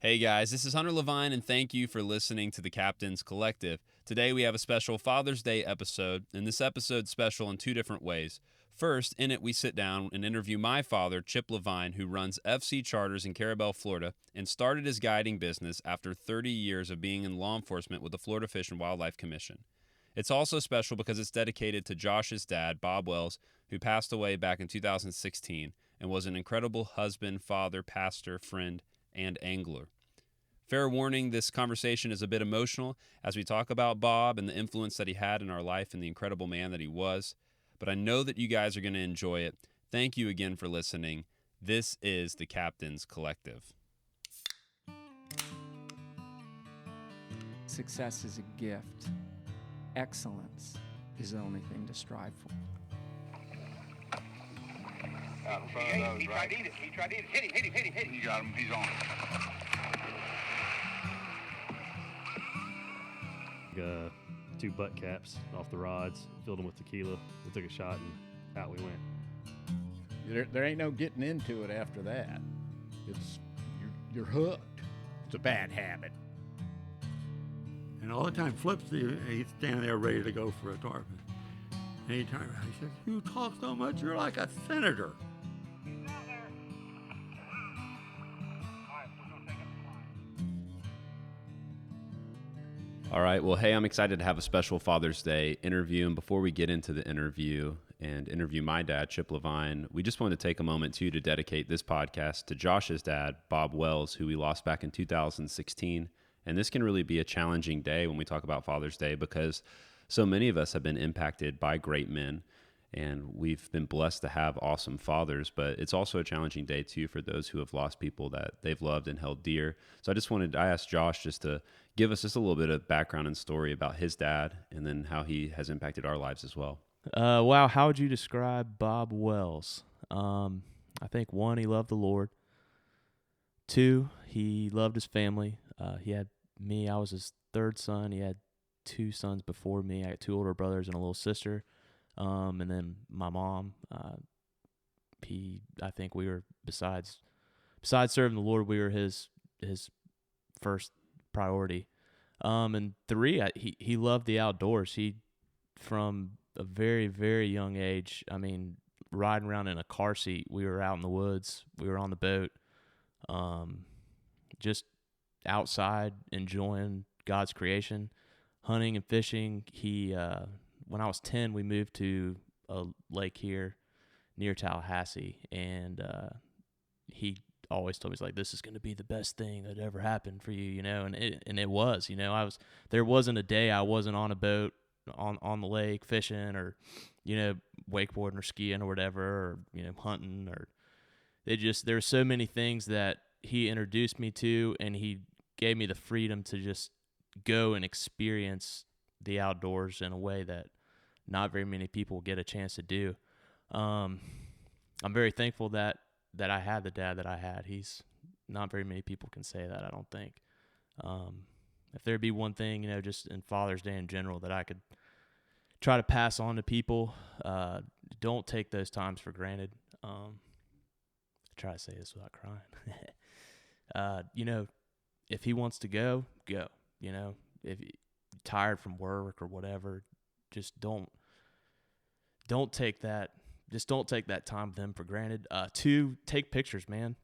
Hey guys, this is Hunter Leavine, and thank you for listening to the Captain's Collective. Today we have a special Father's Day episode, and this episode's special in two different ways. First, in it we sit down and interview my father, Chip Leavine, who runs FC Charters in Carrabelle, Florida, and started his guiding business after 30 years of being in law enforcement with the Florida Fish and Wildlife Commission. It's also special because it's dedicated to Josh's dad, Bob Wells, who passed away back in 2016 and was an incredible husband, father, pastor, friend, and angler. Fair warning, this conversation is a bit emotional as we talk about Bob and the influence that he had in our life and the incredible man that he was. But I know that you guys are going to enjoy it. Thank you again for listening. This is the Captain's Collective. Success is a gift. Excellence is the only thing to strive for. Out in front of those, tried to eat it. He tried to eat it. Hit him. You got him. He's on. Two butt caps off the rods, filled them with tequila. We took a shot and out we went. There ain't no getting into it after that. You're hooked. It's a bad habit. And all the time Flip's he's standing there ready to go for a tarpon. And he turned around, he says, "You talk so much, you're like a senator." All right. Well, hey, I'm excited to have a special Father's Day interview. And before we get into the interview and interview my dad, Chip Leavine, we just wanted to take a moment, too, to dedicate this podcast to Josh's dad, Bob Wells, who we lost back in 2016. And this can really be a challenging day when we talk about Father's Day because so many of us have been impacted by great men. And we've been blessed to have awesome fathers, but it's also a challenging day, too, for those who have lost people that they've loved and held dear. So I asked Josh just to give us just a little bit of background and story about his dad and then how he has impacted our lives as well. Wow, how would you describe Bob Wells? I think, one, he loved the Lord. Two, he loved his family. He had me. I was his third son. He had two sons before me. I had two older brothers and a little sister. And then my mom, I think we were, besides serving the Lord, we were his first priority. And three, he loved the outdoors. He, from a very, very young age, I mean, riding around in a car seat, we were out in the woods, we were on the boat, just outside enjoying God's creation, hunting and fishing. When I was 10, we moved to a lake here near Tallahassee, and he always told me, he's like, "This is going to be the best thing that ever happened for you," you know, and it was, you know. There wasn't a day I wasn't on a boat on the lake fishing or, you know, wakeboarding or skiing or whatever, or, you know, hunting, or there were so many things that he introduced me to, and he gave me the freedom to just go and experience the outdoors in a way that not very many people get a chance to do. I'm very thankful that I had the dad that I had. He's not very many people can say that, I don't think. If there'd be one thing, you know, just in Father's Day in general that I could try to pass on to people, don't take those times for granted. I try to say this without crying. You know, if he wants to go. You know, if you're tired from work or whatever, just don't take that. Just don't take that time with him for granted. Two, take pictures, man.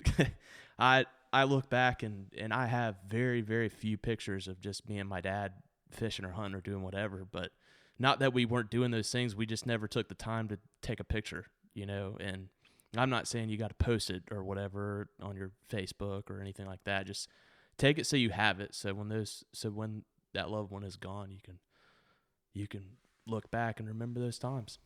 I look back and I have very, very few pictures of just me and my dad fishing or hunting or doing whatever. But not that we weren't doing those things. We just never took the time to take a picture, you know. And I'm not saying you got to post it or whatever on your Facebook or anything like that. Just take it so you have it. So when that loved one is gone, you can look back and remember those times.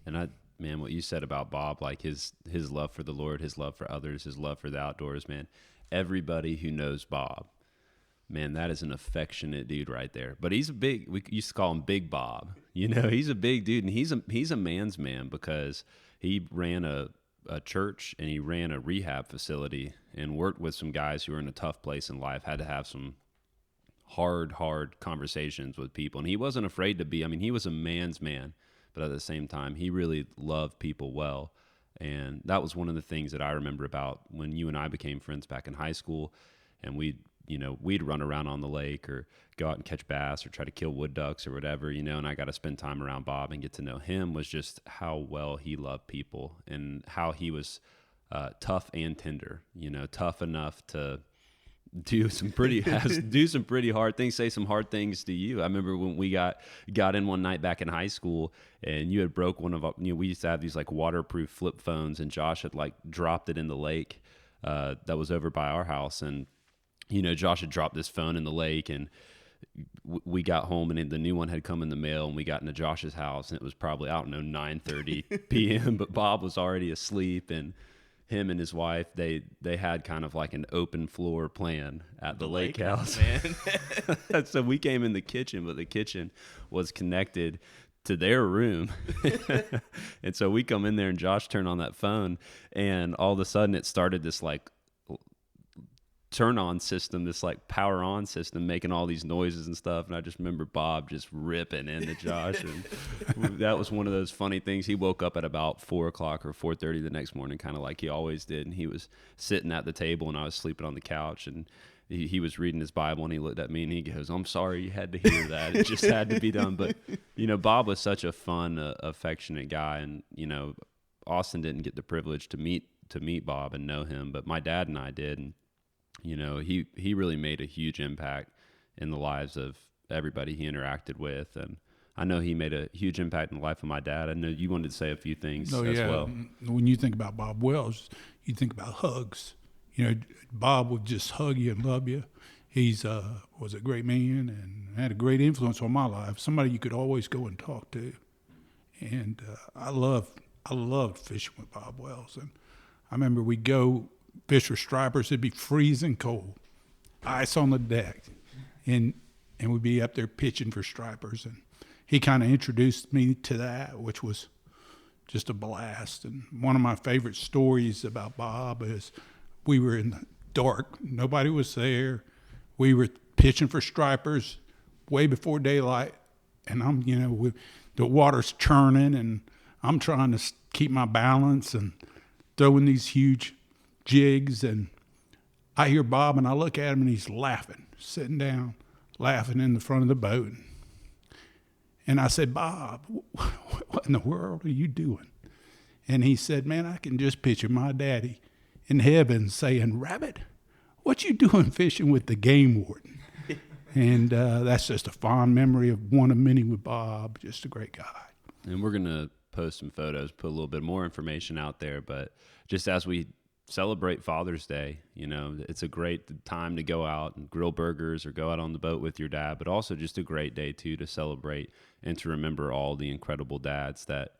And man, what you said about Bob, like his love for the Lord, his love for others, his love for the outdoors, man. Everybody who knows Bob, man, that is an affectionate dude right there. But we used to call him Big Bob. You know, he's a big dude, and he's a man's man because he ran a church and he ran a rehab facility and worked with some guys who were in a tough place in life, had to have some hard conversations with people. And he wasn't afraid to be, I mean, he was a man's man. But at the same time, he really loved people well. And that was one of the things that I remember about when you and I became friends back in high school. and we'd run around on the lake or go out and catch bass or try to kill wood ducks or whatever, and I got to spend time around Bob and get to know him, was just how well he loved people and how he was tough and tender, tough enough to do some pretty hard things, say some hard things to you. I remember when we got in one night back in high school, and you had broke one of we used to have these like waterproof flip phones, and Josh had like dropped it in the lake that was over by our house, and Josh had dropped this phone in the lake, and we got home, and the new one had come in the mail, and we got into Josh's house, and it was probably, 9:30 p.m., but Bob was already asleep, and him and his wife, they had kind of like an open floor plan at the lake house. Man. So we came in the kitchen, but the kitchen was connected to their room. And so we come in there, and Josh turned on that phone, and all of a sudden it started this like turn on system, this like power on system, making all these noises and stuff. And I just remember Bob just ripping into Josh, and that was one of those funny things. He woke up at about 4 o'clock or 4:30 the next morning, kind of like he always did, and he was sitting at the table, and I was sleeping on the couch, and he was reading his Bible, and he looked at me and he goes, "I'm sorry you had to hear that. It just had to be done." But Bob was such a fun, affectionate guy, and Austin didn't get the privilege to meet Bob and know him, but my dad and I did, and he really made a huge impact in the lives of everybody he interacted with. And I know he made a huge impact in the life of my dad. I know you wanted to say a few things as well. When you think about Bob Wells, you think about hugs. Bob would just hug you and love you. He's was a great man and had a great influence on my life, somebody you could always go and talk to. And I loved fishing with Bob Wells. And I remember we'd go fish for stripers. It'd be freezing cold, ice on the deck, and we'd be up there pitching for stripers. And he kind of introduced me to that, which was just a blast. And one of my favorite stories about Bob is we were in the dark, nobody was there. We were pitching for stripers way before daylight, and I'm, the water's churning, and I'm trying to keep my balance and throwing these huge jigs, and I hear Bob, and I look at him, and he's laughing, sitting down, laughing in the front of the boat. And I said, "Bob, what in the world are you doing?" And he said, "Man, I can just picture my daddy in heaven saying, 'Rabbit, what you doing fishing with the game warden?'" And that's just a fond memory of one of many with Bob, just a great guy. And we're going to post some photos, put a little bit more information out there, but just as we celebrate Father's Day, it's a great time to go out and grill burgers or go out on the boat with your dad, but also just a great day too to celebrate and to remember all the incredible dads that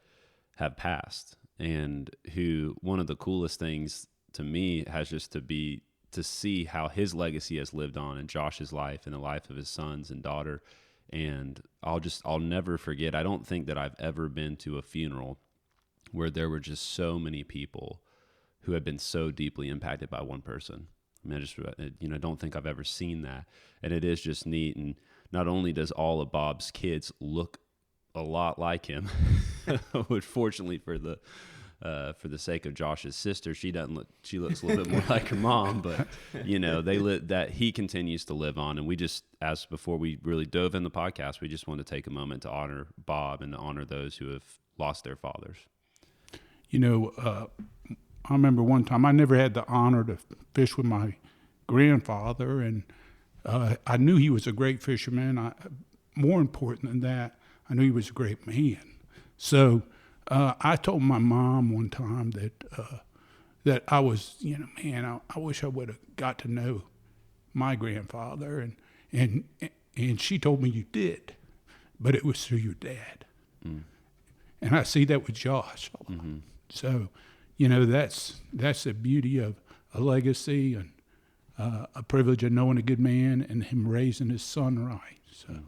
have passed, and who, one of the coolest things to me has just to see how his legacy has lived on in Josh's life and the life of his sons and daughter. And I'll never forget, I don't think that I've ever been to a funeral where there were just so many people who had been so deeply impacted by one person. I mean, I don't think I've ever seen that. And it is just neat. And not only does all of Bob's kids look a lot like him, which fortunately for the sake of Josh's sister, she looks a little bit more like her mom, but that he continues to live on. And we just, as before we really dove in the podcast, we just want to take a moment to honor Bob and to honor those who have lost their fathers. I remember one time, I never had the honor to fish with my grandfather, and I knew he was a great fisherman. More important than that, I knew he was a great man. So I told my mom one time that I was, I wish I would have got to know my grandfather, and she told me you did, but it was through your dad. Mm. And I see that with Josh. Mm-hmm. So, that's the beauty of a legacy and a privilege of knowing a good man and him raising his son right. So,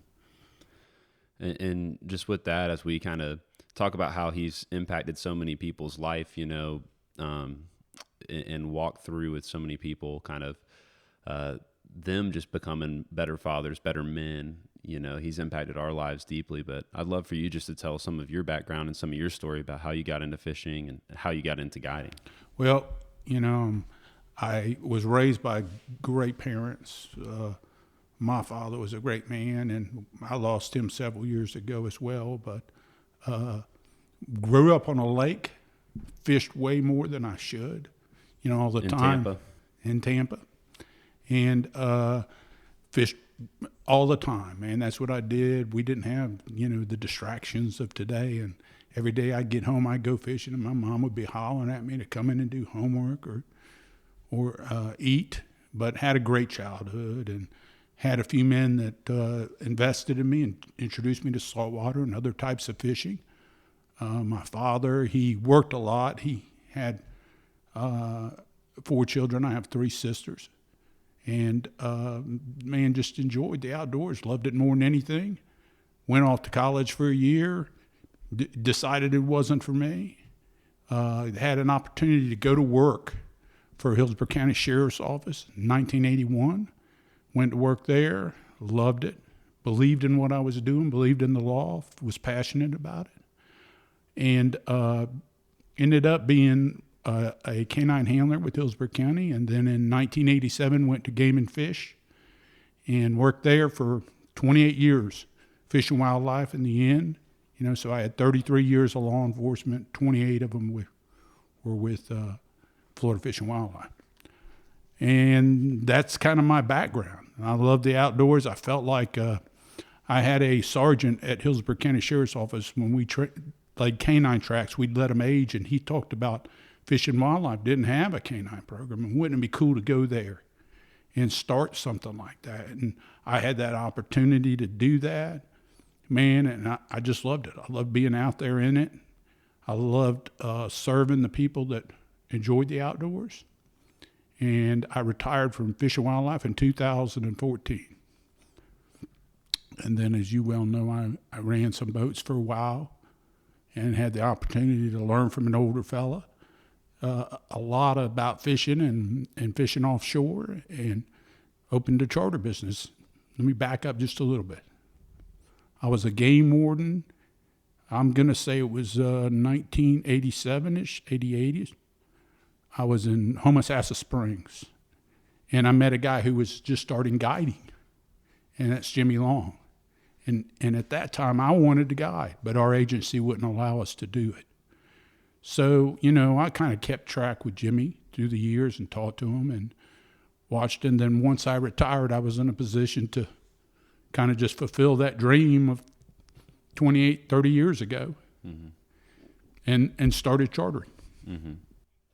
and just with that, as we kind of talk about how he's impacted so many people's life, and walk through with so many people, kind of them just becoming better fathers, better men. He's impacted our lives deeply, but I'd love for you just to tell some of your background and some of your story about how you got into fishing and how you got into guiding. Well, I was raised by great parents. My father was a great man, and I lost him several years ago as well. But grew up on a lake, fished way more than I should, all the time. Tampa. In Tampa. And fished all the time, man. That's what I did. We didn't have, the distractions of today. And every day I'd get home, I'd go fishing, and my mom would be hollering at me to come in and do homework or eat. But had a great childhood and had a few men that invested in me and introduced me to saltwater and other types of fishing. My father, he worked a lot. He had 4 children. I have 3 sisters. And, man, just enjoyed the outdoors, loved it more than anything. Went off to college for a year, decided it wasn't for me. Had an opportunity to go to work for Hillsborough County Sheriff's Office in 1981. Went to work there, loved it, believed in what I was doing, believed in the law, was passionate about it, and ended up being a canine handler with Hillsborough County. And then in 1987 went to Game and Fish and worked there for 28 years, Fish and Wildlife in the end. So I had 33 years of law enforcement, 28 of them were with Florida Fish and Wildlife. And that's kind of my background. I love the outdoors. I felt like I had a sergeant at Hillsborough County Sheriff's Office when we played canine tracks. We'd let him age, and he talked about Fish and Wildlife didn't have a canine program, and wouldn't it be cool to go there and start something like that? And I had that opportunity to do that, man, and I just loved it. I loved being out there in it. I loved serving the people that enjoyed the outdoors. And I retired from Fish and Wildlife in 2014. And then, as you well know, I ran some boats for a while and had the opportunity to learn from an older fella a lot about fishing and fishing offshore, and opened a charter business. Let me back up just a little bit. I was a game warden. I'm going to say it was 1987-ish, 88-ish. I was in Homosassa Springs, and I met a guy who was just starting guiding, and that's Jimmy Long. And at that time, I wanted to guide, but our agency wouldn't allow us to do it. So, I kind of kept track with Jimmy through the years and talked to him and watched. And then once I retired, I was in a position to kind of just fulfill that dream of 28, 30 years ago, and started chartering. Mm-hmm.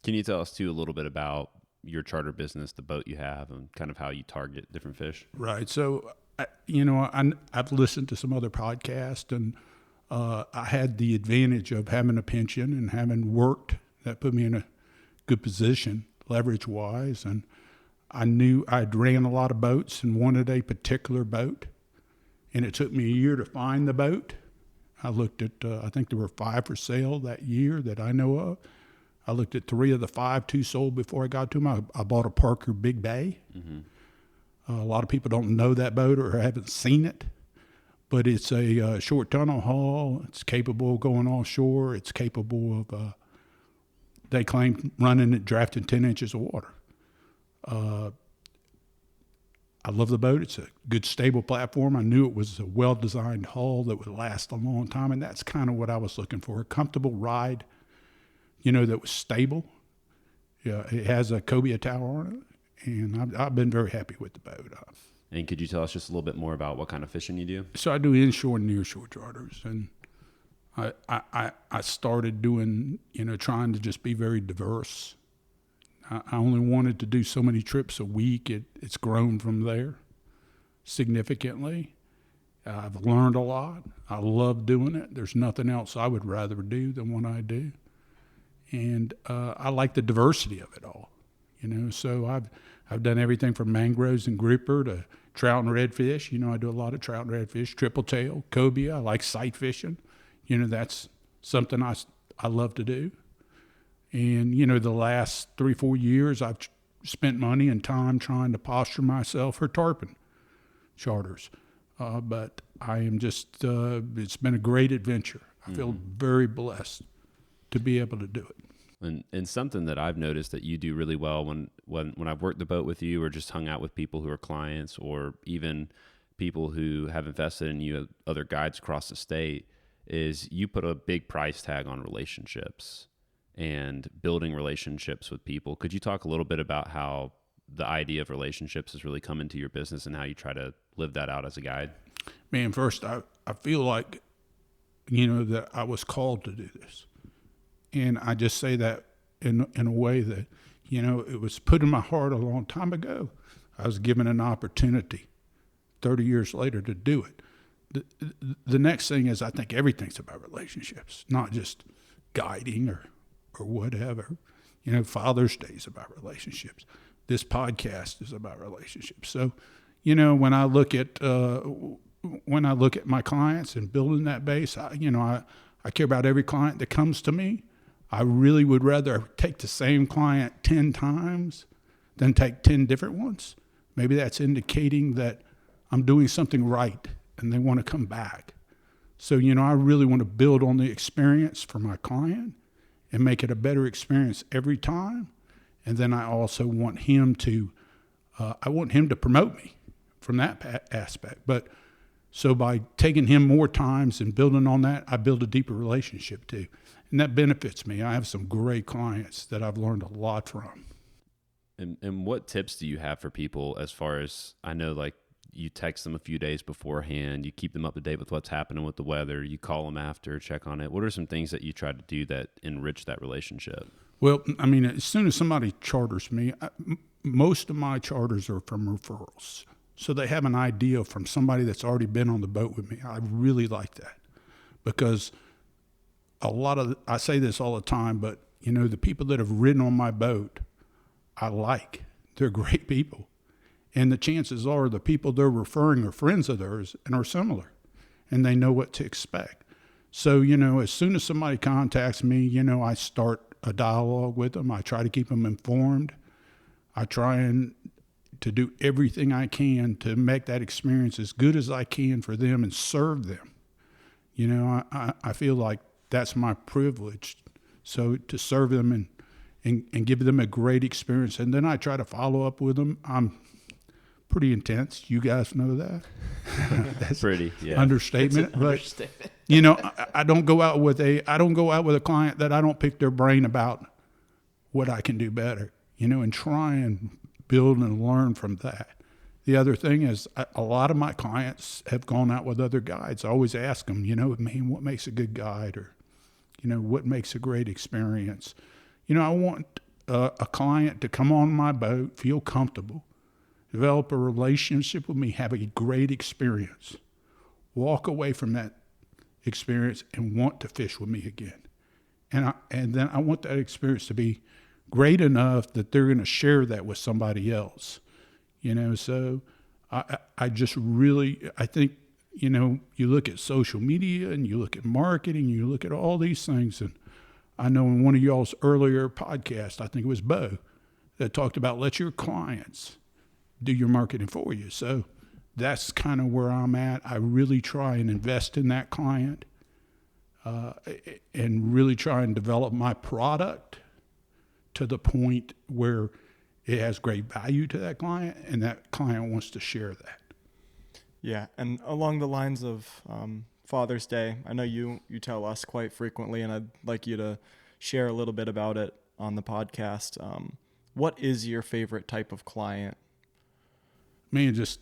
Can you tell us, too, a little bit about your charter business, the boat you have, and kind of how you target different fish? Right. So, I've listened to some other podcasts, and I had the advantage of having a pension and having worked. That put me in a good position, leverage-wise. And I knew I'd ran a lot of boats and wanted a particular boat. And it took me a year to find the boat. I looked at, I think there were 5 for sale that year that I know of. I looked at 3 of the 5, 2 sold before I got to them. I bought a Parker Big Bay. Mm-hmm. A lot of people don't know that boat or haven't seen it, but it's a short tunnel haul. It's capable of going offshore. It's capable of, they claim, running and drafting 10 inches of water. I love the boat. It's a good, stable platform. I knew it was a well-designed hull that would last a long time, and that's kind of what I was looking for, a comfortable ride, that was stable. Yeah, it has a cobia tower on it, and I've been very happy with the boat. And could you tell us just a little bit more about what kind of fishing you do? So I do inshore and nearshore charters, and I started doing, trying to just be very diverse. I only wanted to do so many trips a week. It's grown from there significantly. I've learned a lot. I love doing it. There's nothing else I would rather do than what I do. And I like the diversity of it all, So I've done everything from mangroves and grouper to trout and redfish. I do a lot of trout and redfish, triple tail, cobia. I like sight fishing. That's something I love to do. And, the last 3-4 years, I've spent money and time trying to posture myself for tarpon charters. But I am just, it's been a great adventure. I feel very blessed to be able to do it. And something that I've noticed that you do really well when I've worked the boat with you or just hung out with people who are clients or even people who have invested in you, other guides across the state, is you put a big price tag on relationships and building relationships with people. Could you talk a little bit about how the idea of relationships has really come into your business and how you try to live that out as a guide? Man, first, I feel like, that I was called to do this. And I just say that in a way that, it was put in my heart a long time ago. I was given an opportunity 30 years later to do it. The next thing is I think everything's about relationships, not just guiding or whatever. Father's Day is about relationships. This podcast is about relationships. So, when I look at my clients and building that base, I care about every client that comes to me. I really would rather take the same client 10 times than take 10 different ones. Maybe that's indicating that I'm doing something right and they want to come back. So, I really want to build on the experience for my client and make it a better experience every time. And then I also want him to promote me from that aspect. But so by taking him more times and building on that, I build a deeper relationship too. And that benefits me. I have some great clients that I've learned a lot from. And what tips do you have for people as far as, I know, like, you text them a few days beforehand, you keep them up to date with what's happening with the weather, you call them after, check on it. What are some things that you try to do that enrich that relationship? Well, as soon as somebody charters me, most of my charters are from referrals. So they have an idea from somebody that's already been on the boat with me. I really like that because I say this all the time, but the people that have ridden on my boat, I like. They're great people. And the chances are the people they're referring are friends of theirs and are similar, and they know what to expect. So, as soon as somebody contacts me, I start a dialogue with them. I try to keep them informed. I try to do everything I can to make that experience as good as I can for them and serve them. I feel like that's my privilege. So to serve them and give them a great experience. And then I try to follow up with them. I'm pretty intense. You guys know that. That's pretty, yeah. Understatement. I don't go out with a client that I don't pick their brain about what I can do better, and try and build and learn from that. The other thing is a lot of my clients have gone out with other guides. I always ask them, man, what makes a good guide, or, what makes a great experience? I want a client to come on my boat, feel comfortable, develop a relationship with me, have a great experience, walk away from that experience and want to fish with me again. And then I want that experience to be great enough that they're going to share that with somebody else. So I just really, I think, you look at social media and you look at marketing, you look at all these things. And I know in one of y'all's earlier podcasts, I think it was Bo, that talked about let your clients do your marketing for you. So that's kind of where I'm at. I really try and invest in that client and really try and develop my product to the point where it has great value to that client and that client wants to share that. Yeah, and along the lines of Father's Day, I know you tell us quite frequently, and I'd like you to share a little bit about it on the podcast. What is your favorite type of client? Man, just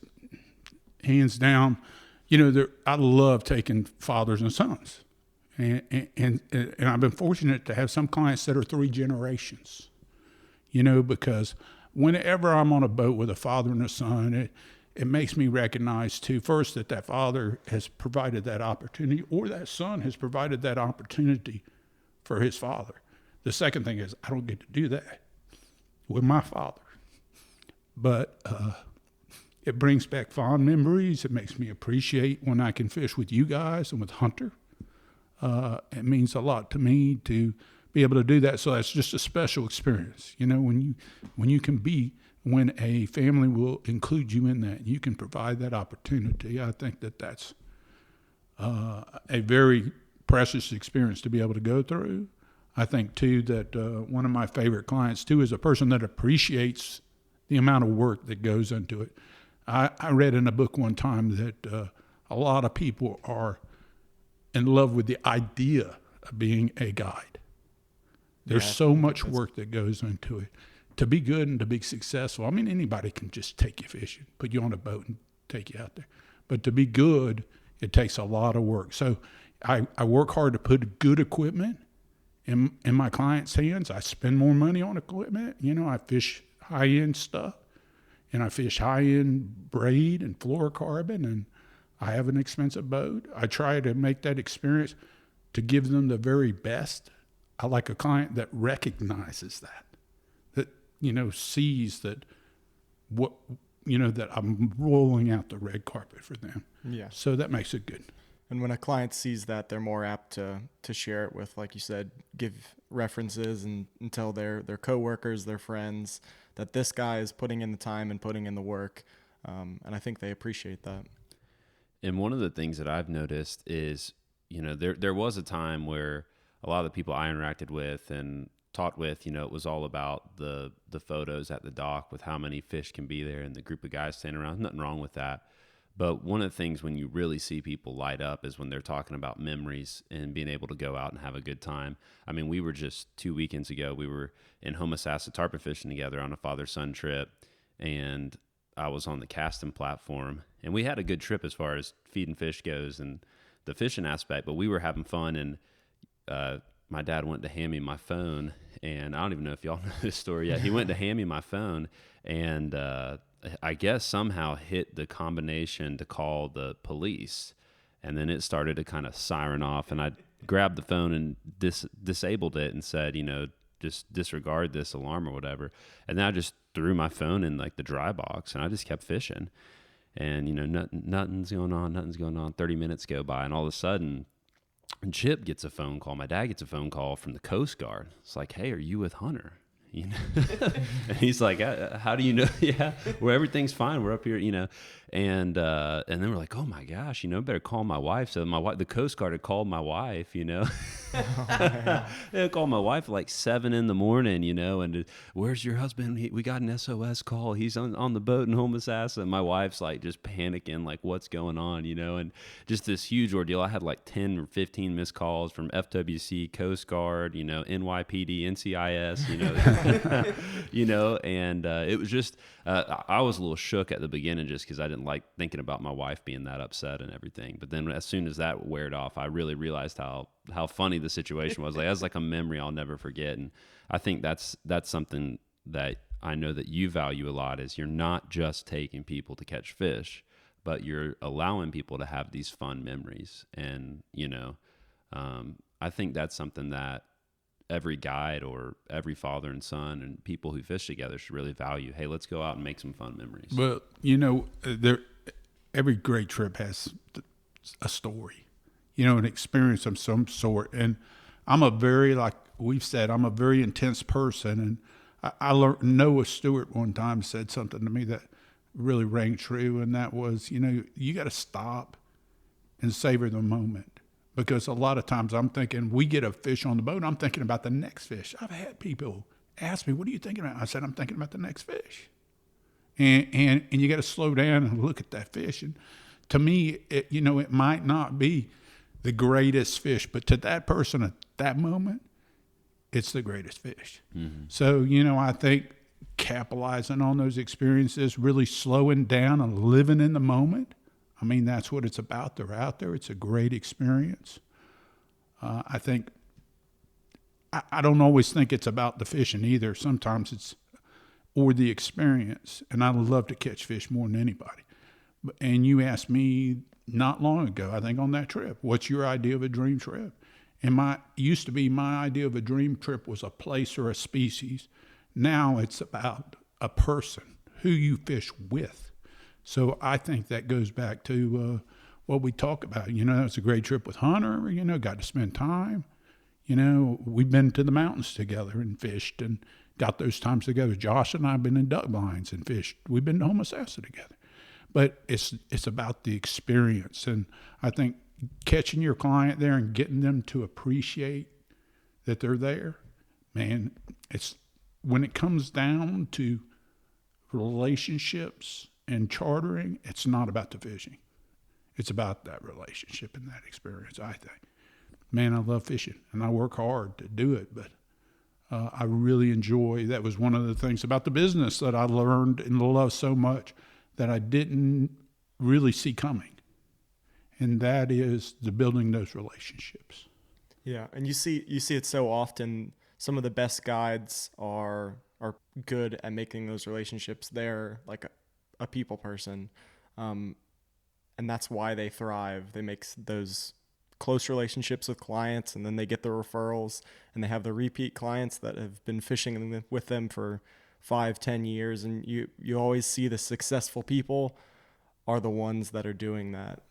hands down, I love taking fathers and sons. And I've been fortunate to have some clients that are 3 generations, because whenever I'm on a boat with a father and a son, it makes me recognize too, first, that father has provided that opportunity or that son has provided that opportunity for his father. The second thing is I don't get to do that with my father, but it brings back fond memories. It makes me appreciate when I can fish with you guys and with Hunter. It means a lot to me to be able to do that. So that's just a special experience, when a family will include you in that, you can provide that opportunity. I think that's a very precious experience to be able to go through. I think, too, that one of my favorite clients, too, is a person that appreciates the amount of work that goes into it. I read in a book one time that a lot of people are in love with the idea of being a guide. There's so much work that goes into it. To be good and to be successful, I mean, anybody can just take you fishing, put you on a boat and take you out there. But to be good, it takes a lot of work. So I work hard to put good equipment in my clients' hands. I spend more money on equipment. You know, I fish high-end stuff, and I fish high-end braid and fluorocarbon, and I have an expensive boat. I try to make that experience to give them the very best. I like a client that recognizes that, you know, sees that that I'm rolling out the red carpet for them. Yeah. So that makes it good. And when a client sees that, they're more apt to share it with, like you said, give references and tell their coworkers, their friends, that this guy is putting in the time and putting in the work. And I think they appreciate that. And one of the things that I've noticed is, you know, there was a time where a lot of the people I interacted with and taught with, you know, it was all about the photos at the dock with how many fish can be there and the group of guys standing around. Nothing wrong with that. But one of the things when you really see people light up is when they're talking about memories and being able to go out and have a good time. I mean, we were just 2 weekends ago, we were in Homosassa tarpon fishing together on a father-son trip, and I was on the casting platform, and we had a good trip as far as feeding fish goes and the fishing aspect, but we were having fun, and my dad went to hand me my phone, and I don't even know if y'all know this story yet. He went to hand me my phone, and I guess somehow hit the combination to call the police, and then it started to kind of siren off, and I grabbed the phone and disabled it and said, you know, just disregard this alarm or whatever. And then I just threw my phone in like the dry box, and I just kept fishing, and you know, nothing's going on. 30 minutes go by, and all of a sudden Chip gets a phone call. My dad gets a phone call from the Coast Guard. It's like, hey, are you with Hunter? You know, and he's like, how do you know? Yeah, well, everything's fine. We're up here, you know, and then we're like, oh my gosh, you know, better call my wife. So my wife, the Coast Guard had called my wife, you know, they called my wife at like 7 a.m, you know, and where's your husband? We got an SOS call. He's on the boat in Homosassa. And my wife's like just panicking, like what's going on, you know, and just this huge ordeal. I had like 10 or 15 missed calls from FWC, Coast Guard, you know, NYPD, NCIS, you know. You know, and it was just I was a little shook at the beginning just because I didn't like thinking about my wife being that upset and everything. But then as soon as that weared off, I really realized how funny the situation was. Like, that's like a memory I'll never forget. And I think that's something that I know that you value a lot, is you're not just taking people to catch fish, but you're allowing people to have these fun memories. And, you know, I think that's something that every guide or every father and son and people who fish together should really value. Hey, let's go out and make some fun memories. Well, you know, every great trip has a story, you know, an experience of some sort. And I'm a very, like we've said, I'm a very intense person. And I learned, Noah Stewart one time said something to me that really rang true. And that was, you know, you got to stop and savor the moment. Because a lot of times I'm thinking, we get a fish on the boat, I'm thinking about the next fish. I've had people ask me, what are you thinking about? I said, I'm thinking about the next fish. And you got to slow down and look at that fish. And to me, you know, it might not be the greatest fish, but to that person at that moment, it's the greatest fish. Mm-hmm. So, you know, I think capitalizing on those experiences, really slowing down and living in the moment, I mean, that's what it's about. They're out there. It's a great experience. I think, I don't always think it's about the fishing either. Sometimes it's, or the experience. And I love to catch fish more than anybody. And you asked me not long ago, I think on that trip, what's your idea of a dream trip? And used to be my idea of a dream trip was a place or a species. Now it's about a person, who you fish with. So I think that goes back to what we talk about. You know, it's a great trip with Hunter, you know, got to spend time. You know, we've been to the mountains together and fished and got those times together. Josh and I have been in duck blinds and fished. We've been to Homosassa together. But it's about the experience. And I think catching your client there and getting them to appreciate that they're there, man, it's when it comes down to relationships and chartering, it's not about the fishing. It's about that relationship and that experience, I think. Man, I love fishing, and I work hard to do it, but I really enjoy, that was one of the things about the business that I learned and love so much that I didn't really see coming, and that is the building those relationships. Yeah, and you see it so often. Some of the best guides are good at making those relationships. They're like a people person, and that's why they thrive. They make those close relationships with clients, and then they get the referrals, and they have the repeat clients that have been fishing with them for 5-10 years, and you always see the successful people are the ones that are doing that.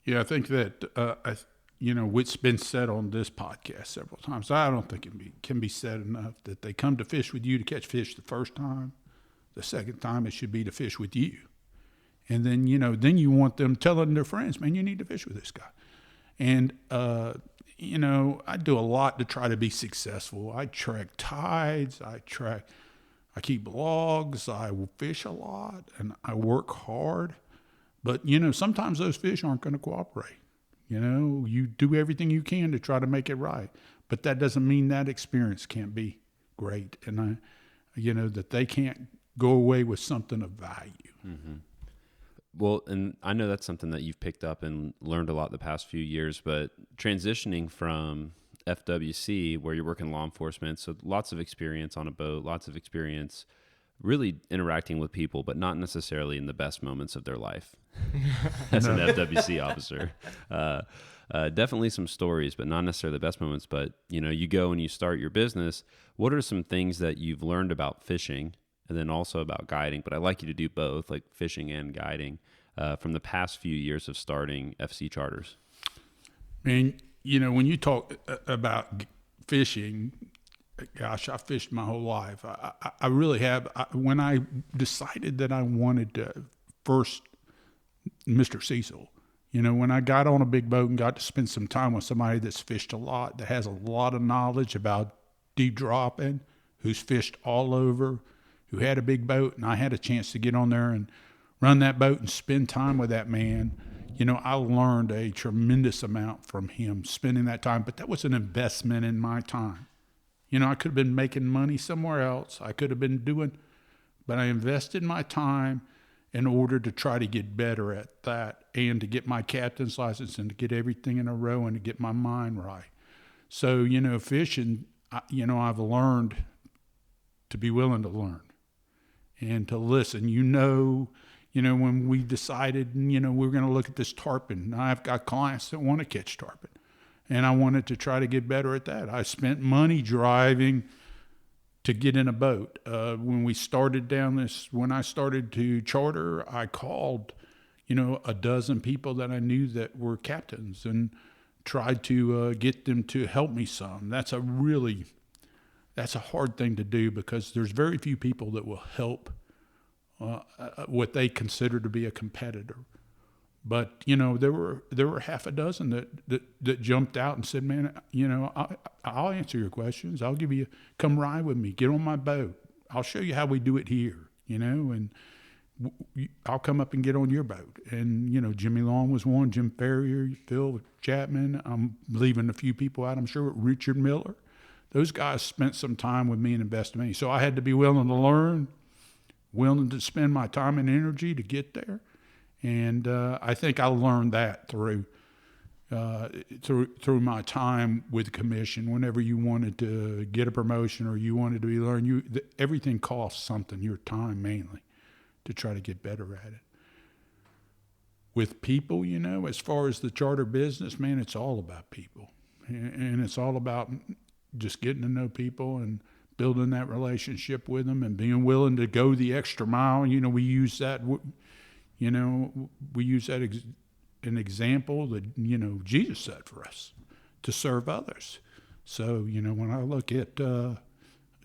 Yeah, I think that what's been said on this podcast several times, I don't think it can be said enough, that they come to fish with you to catch fish the first time. The second time it should be to fish with you. And then, then you want them telling their friends, man, you need to fish with this guy. And, I do a lot to try to be successful. I track tides, I keep logs, I fish a lot, and I work hard. But, sometimes those fish aren't going to cooperate. You do everything you can to try to make it right. But that doesn't mean that experience can't be great. And, that they can't go away with something of value. Mm-hmm. Well, and I know that's something that you've picked up and learned a lot the past few years, but transitioning from FWC, where you're working law enforcement, so lots of experience on a boat, lots of experience really interacting with people, but not necessarily in the best moments of their life as an FWC officer. Definitely some stories, but not necessarily the best moments. But, you go and you start your business. What are some things that you've learned about fishing and then also about guiding? But I'd like you to do both, like fishing and guiding, from the past few years of starting FC Charters. Man, when you talk about fishing, gosh, I fished my whole life. I really have. When I decided that I wanted to first Mr. Cecil, when I got on a big boat and got to spend some time with somebody that's fished a lot, that has a lot of knowledge about deep dropping, who's fished all over, who had a big boat, and I had a chance to get on there and run that boat and spend time with that man. I learned a tremendous amount from him spending that time, but that was an investment in my time. I could have been making money somewhere else. I could have been doing, but I invested my time in order to try to get better at that and to get my captain's license and to get everything in a row and to get my mind right. So, fishing, I've learned to be willing to learn and to listen. When we decided, we're going to look at this tarpon. I've got clients that want to catch tarpon. And I wanted to try to get better at that. I spent money driving to get in a boat. When I started to charter, I called, a dozen people that I knew that were captains and tried to get them to help me some. That's a hard thing to do because there's very few people that will help what they consider to be a competitor. But, there were half a dozen that jumped out and said, man, I'll answer your questions. I'll come ride with me, get on my boat. I'll show you how we do it here, and I'll come up and get on your boat. And, Jimmy Long was one, Jim Ferrier, Phil Chapman. I'm leaving a few people out, I'm sure, Richard Miller. Those guys spent some time with me and invested in me. So I had to be willing to learn, willing to spend my time and energy to get there. And I think I learned that through my time with the commission. Whenever you wanted to get a promotion or you wanted to be learned, everything costs something, your time mainly, to try to get better at it. With people, as far as the charter business, man, it's all about people. And it's all about just getting to know people and building that relationship with them and being willing to go the extra mile. We use that... we use that an example that, Jesus set for us to serve others. So, when I look at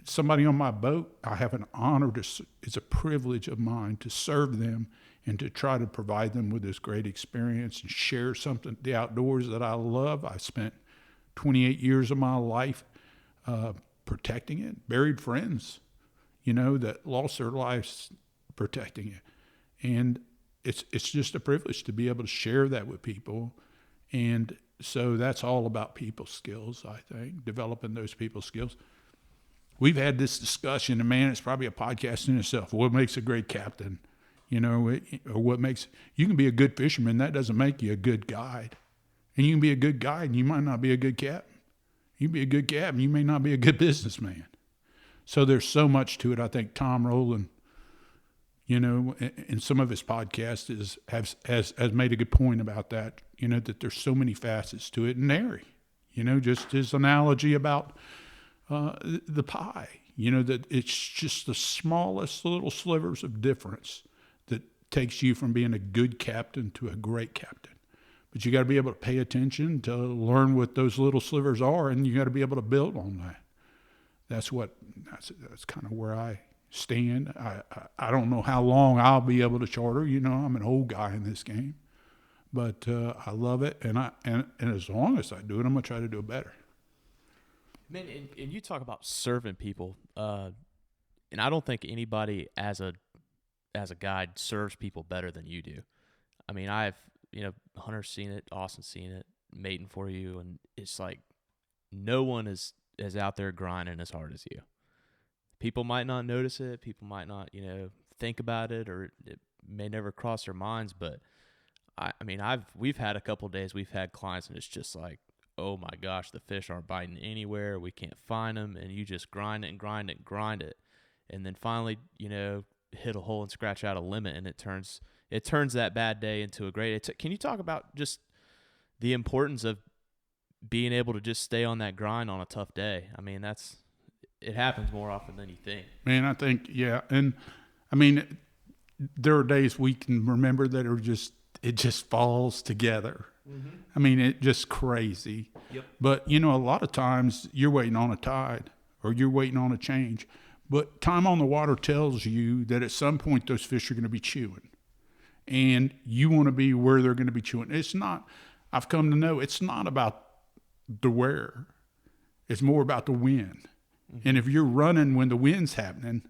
somebody on my boat, I have an honor it's a privilege of mine to serve them and to try to provide them with this great experience and share something, the outdoors that I love. I spent 28 years of my life protecting it. Buried friends, that lost their lives protecting it. And it's just a privilege to be able to share that with people. And so that's all about people skills, I think, developing those people skills. We've had this discussion, and man, it's probably a podcast in itself. What makes a great captain, or what makes, you can be a good fisherman. That doesn't make you a good guide. And you can be a good guide, and you might not be a good captain. You can be a good captain, you may not be a good businessman. So there's so much to it. I think Tom Rowland, in some of his podcasts has made a good point about that, that there's so many facets to it. And Nary, just his analogy about the pie, that it's just the smallest little slivers of difference that takes you from being a good captain to a great captain. But you got to be able to pay attention to learn what those little slivers are, and you got to be able to build on that. That's kind of where I stand. I don't know how long I'll be able to charter. I'm an old guy in this game, but I love it, and as long as I do it, I'm gonna try to do it better. Man, and you talk about serving people, and I don't think anybody as a guide serves people better than you do. I mean, Hunter's seen it, Austin's seen it, mating for you, and it's like no one is out there grinding as hard as you. People might not notice it, people might not, think about it, or it may never cross their minds, but we've had a couple days, we've had clients, and it's just like, oh my gosh, the fish aren't biting anywhere, we can't find them, and you just grind it and grind it and grind it, and then finally, hit a hole and scratch out a limit, and it turns that bad day into a great. Can you talk about just the importance of being able to just stay on that grind on a tough day? I mean, it happens more often than you think. Man, I think, yeah. And there are days we can remember that it just falls together. Mm-hmm. It's just crazy. Yep. But, a lot of times you're waiting on a tide or you're waiting on a change. But time on the water tells you that at some point those fish are going to be chewing. And you want to be where they're going to be chewing. I've come to know it's not about the where. It's more about the when. Mm-hmm. And if you're running when the wind's happening,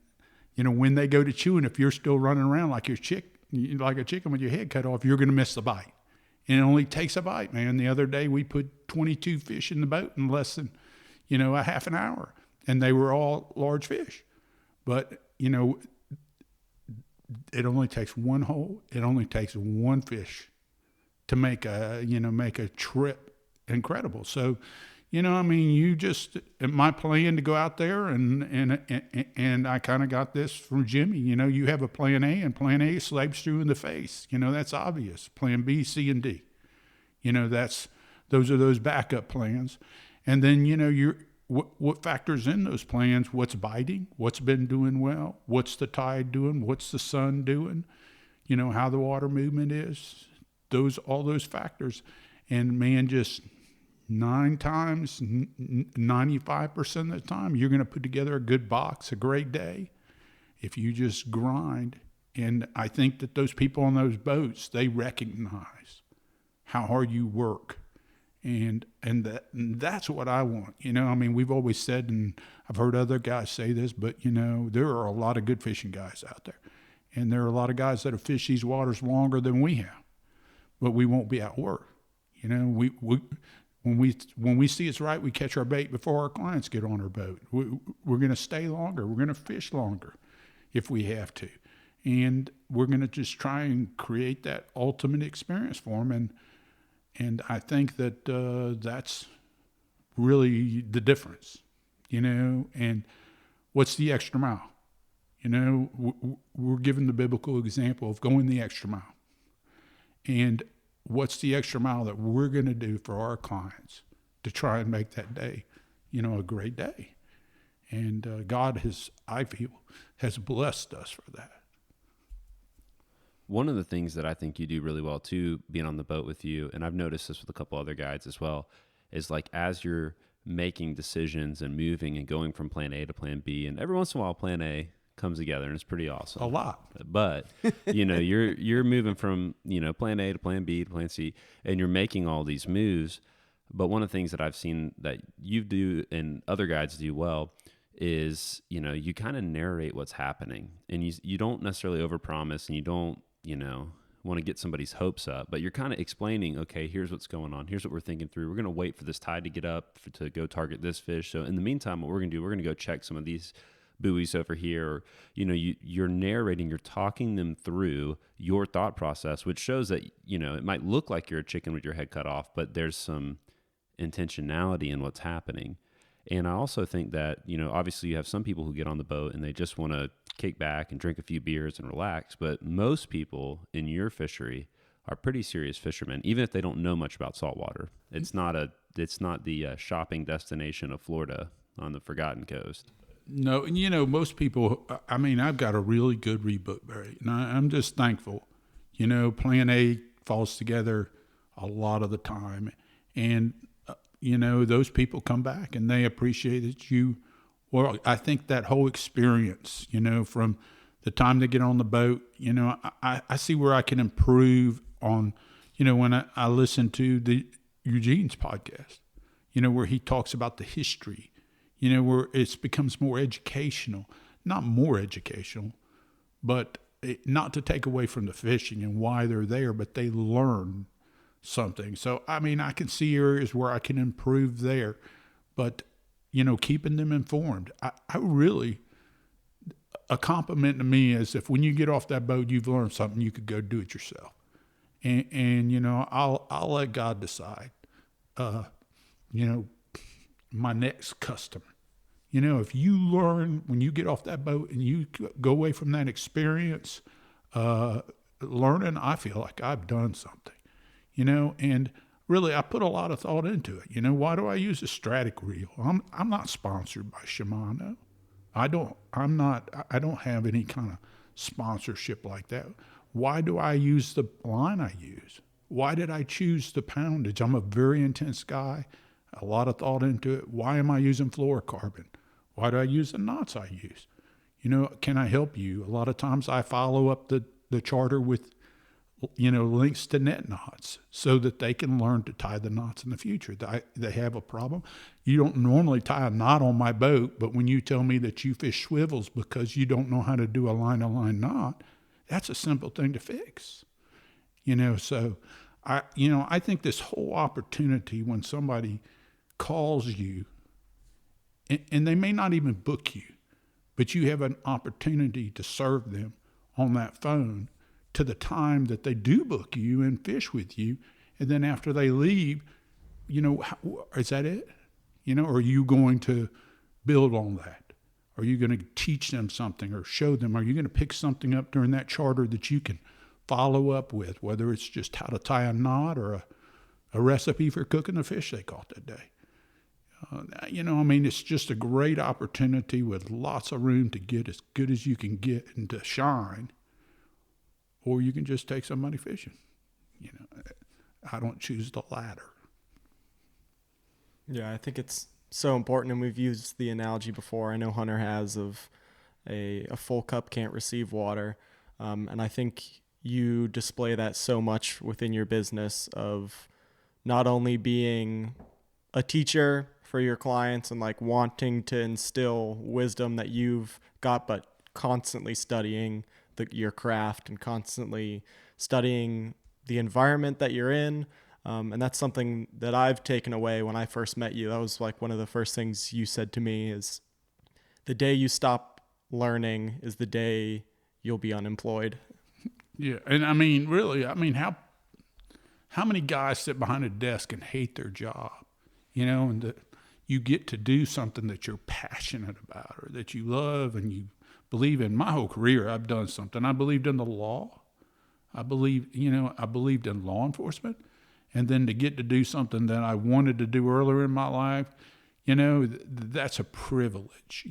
when they go to chewing, if you're still running around like a chicken with your head cut off, you're going to miss the bite. And it only takes a bite, man. The other day we put 22 fish in the boat in less than, a half an hour. And they were all large fish. But, it only takes one hole. It only takes one fish to make a trip incredible. So, my plan to go out there and I kind of got this from Jimmy. You have a plan A, and plan A slaps you in the face. That's obvious. Plan B, C, and D. Those are those backup plans. And then, what factors in those plans? What's biting? What's been doing well? What's the tide doing? What's the sun doing? How the water movement is. All those factors. And man, just 9 times, 95% of the time, you're going to put together a good box, a great day, if you just grind. And I think that those people on those boats, they recognize how hard you work. And that's what I want. We've always said, and I've heard other guys say this, but, there are a lot of good fishing guys out there. And there are a lot of guys that have fished these waters longer than we have. But we won't be outworked. When we see it's right, we catch our bait before our clients get on our boat. We're going to stay longer. We're going to fish longer if we have to. And we're going to just try and create that ultimate experience for them. And I think that that's really the difference, and what's the extra mile? We're given the biblical example of going the extra mile. And what's the extra mile that we're going to do for our clients to try and make that day, a great day? And God I feel, has blessed us for that. One of the things that I think you do really well too, being on the boat with you, and I've noticed this with a couple other guides as well, is like as you're making decisions and moving and going from plan A to plan B, and every once in a while plan A comes together and it's pretty awesome. A lot. But, you're moving from, plan A to plan B to plan C, and you're making all these moves. But one of the things that I've seen that you do and other guides do well is, you kind of narrate what's happening, and you don't necessarily overpromise, and you don't, want to get somebody's hopes up, but you're kind of explaining, okay, here's what's going on. Here's what we're thinking through. We're going to wait for this tide to get up to go target this fish. So in the meantime, what we're going to do, we're going to go check some of these buoys over here. Or, you're narrating, you're talking them through your thought process, which shows that, it might look like you're a chicken with your head cut off, but there's some intentionality in what's happening. And I also think that, obviously you have some people who get on the boat and they just want to kick back and drink a few beers and relax. But most people in your fishery are pretty serious fishermen, even if they don't know much about saltwater. It's not the shopping destination of Florida on the Forgotten Coast. No, and most people, I've got a really good rebook, Barry, and I'm just thankful. Plan A falls together a lot of the time. And those people come back and they appreciate that well, I think that whole experience, from the time they get on the boat, I see where I can improve on, when I listen to the Eugene's podcast, where he talks about the history, where it becomes more educational, not more educational, but not to take away from the fishing and why they're there, but they learn something. So, I can see areas where I can improve there, but, keeping them informed. I really, a compliment to me is if when you get off that boat, you've learned something, you could go do it yourself. And I'll let God decide, my next customer. If you learn when you get off that boat and you go away from that experience, learning, I feel like I've done something. And really I put a lot of thought into it. Why do I use a Stratic reel? I'm not sponsored by Shimano. I don't have any kind of sponsorship like that. Why do I use the line I use? Why did I choose the poundage? I'm a very intense guy, a lot of thought into it. Why am I using fluorocarbon? Why do I use the knots I use? Can I help you? A lot of times I follow up the charter with links to net knots so that they can learn to tie the knots in the future. They have a problem. You don't normally tie a knot on my boat, but when you tell me that you fish swivels because you don't know how to do a line-to-line knot, that's a simple thing to fix. So I think this whole opportunity when somebody calls you, and they may not even book you, but you have an opportunity to serve them on that phone to the time that they do book you and fish with you. And then after they leave, is that it? Are you going to build on that? Are you going to teach them something or show them? Are you going to pick something up during that charter that you can follow up with, whether it's just how to tie a knot or a recipe for cooking the fish they caught that day? It's just a great opportunity with lots of room to get as good as you can get and to shine. Or you can just take somebody fishing. I don't choose the latter. Yeah, I think it's so important, and we've used the analogy before. I know Hunter has of a full cup can't receive water, and I think you display that so much within your business of not only being a teacher for your clients and like wanting to instill wisdom that you've got, but constantly studying your craft and constantly studying the environment that you're in. And that's something that I've taken away when I first met you. That was like one of the first things you said to me is the day you stop learning is the day you'll be unemployed. Yeah. And really, how many guys sit behind a desk and hate their job, and that you get to do something that you're passionate about or that you love and you believe in. My whole career, I've done something. I believed in the law. I believed in law enforcement. And then to get to do something that I wanted to do earlier in my life, that's a privilege,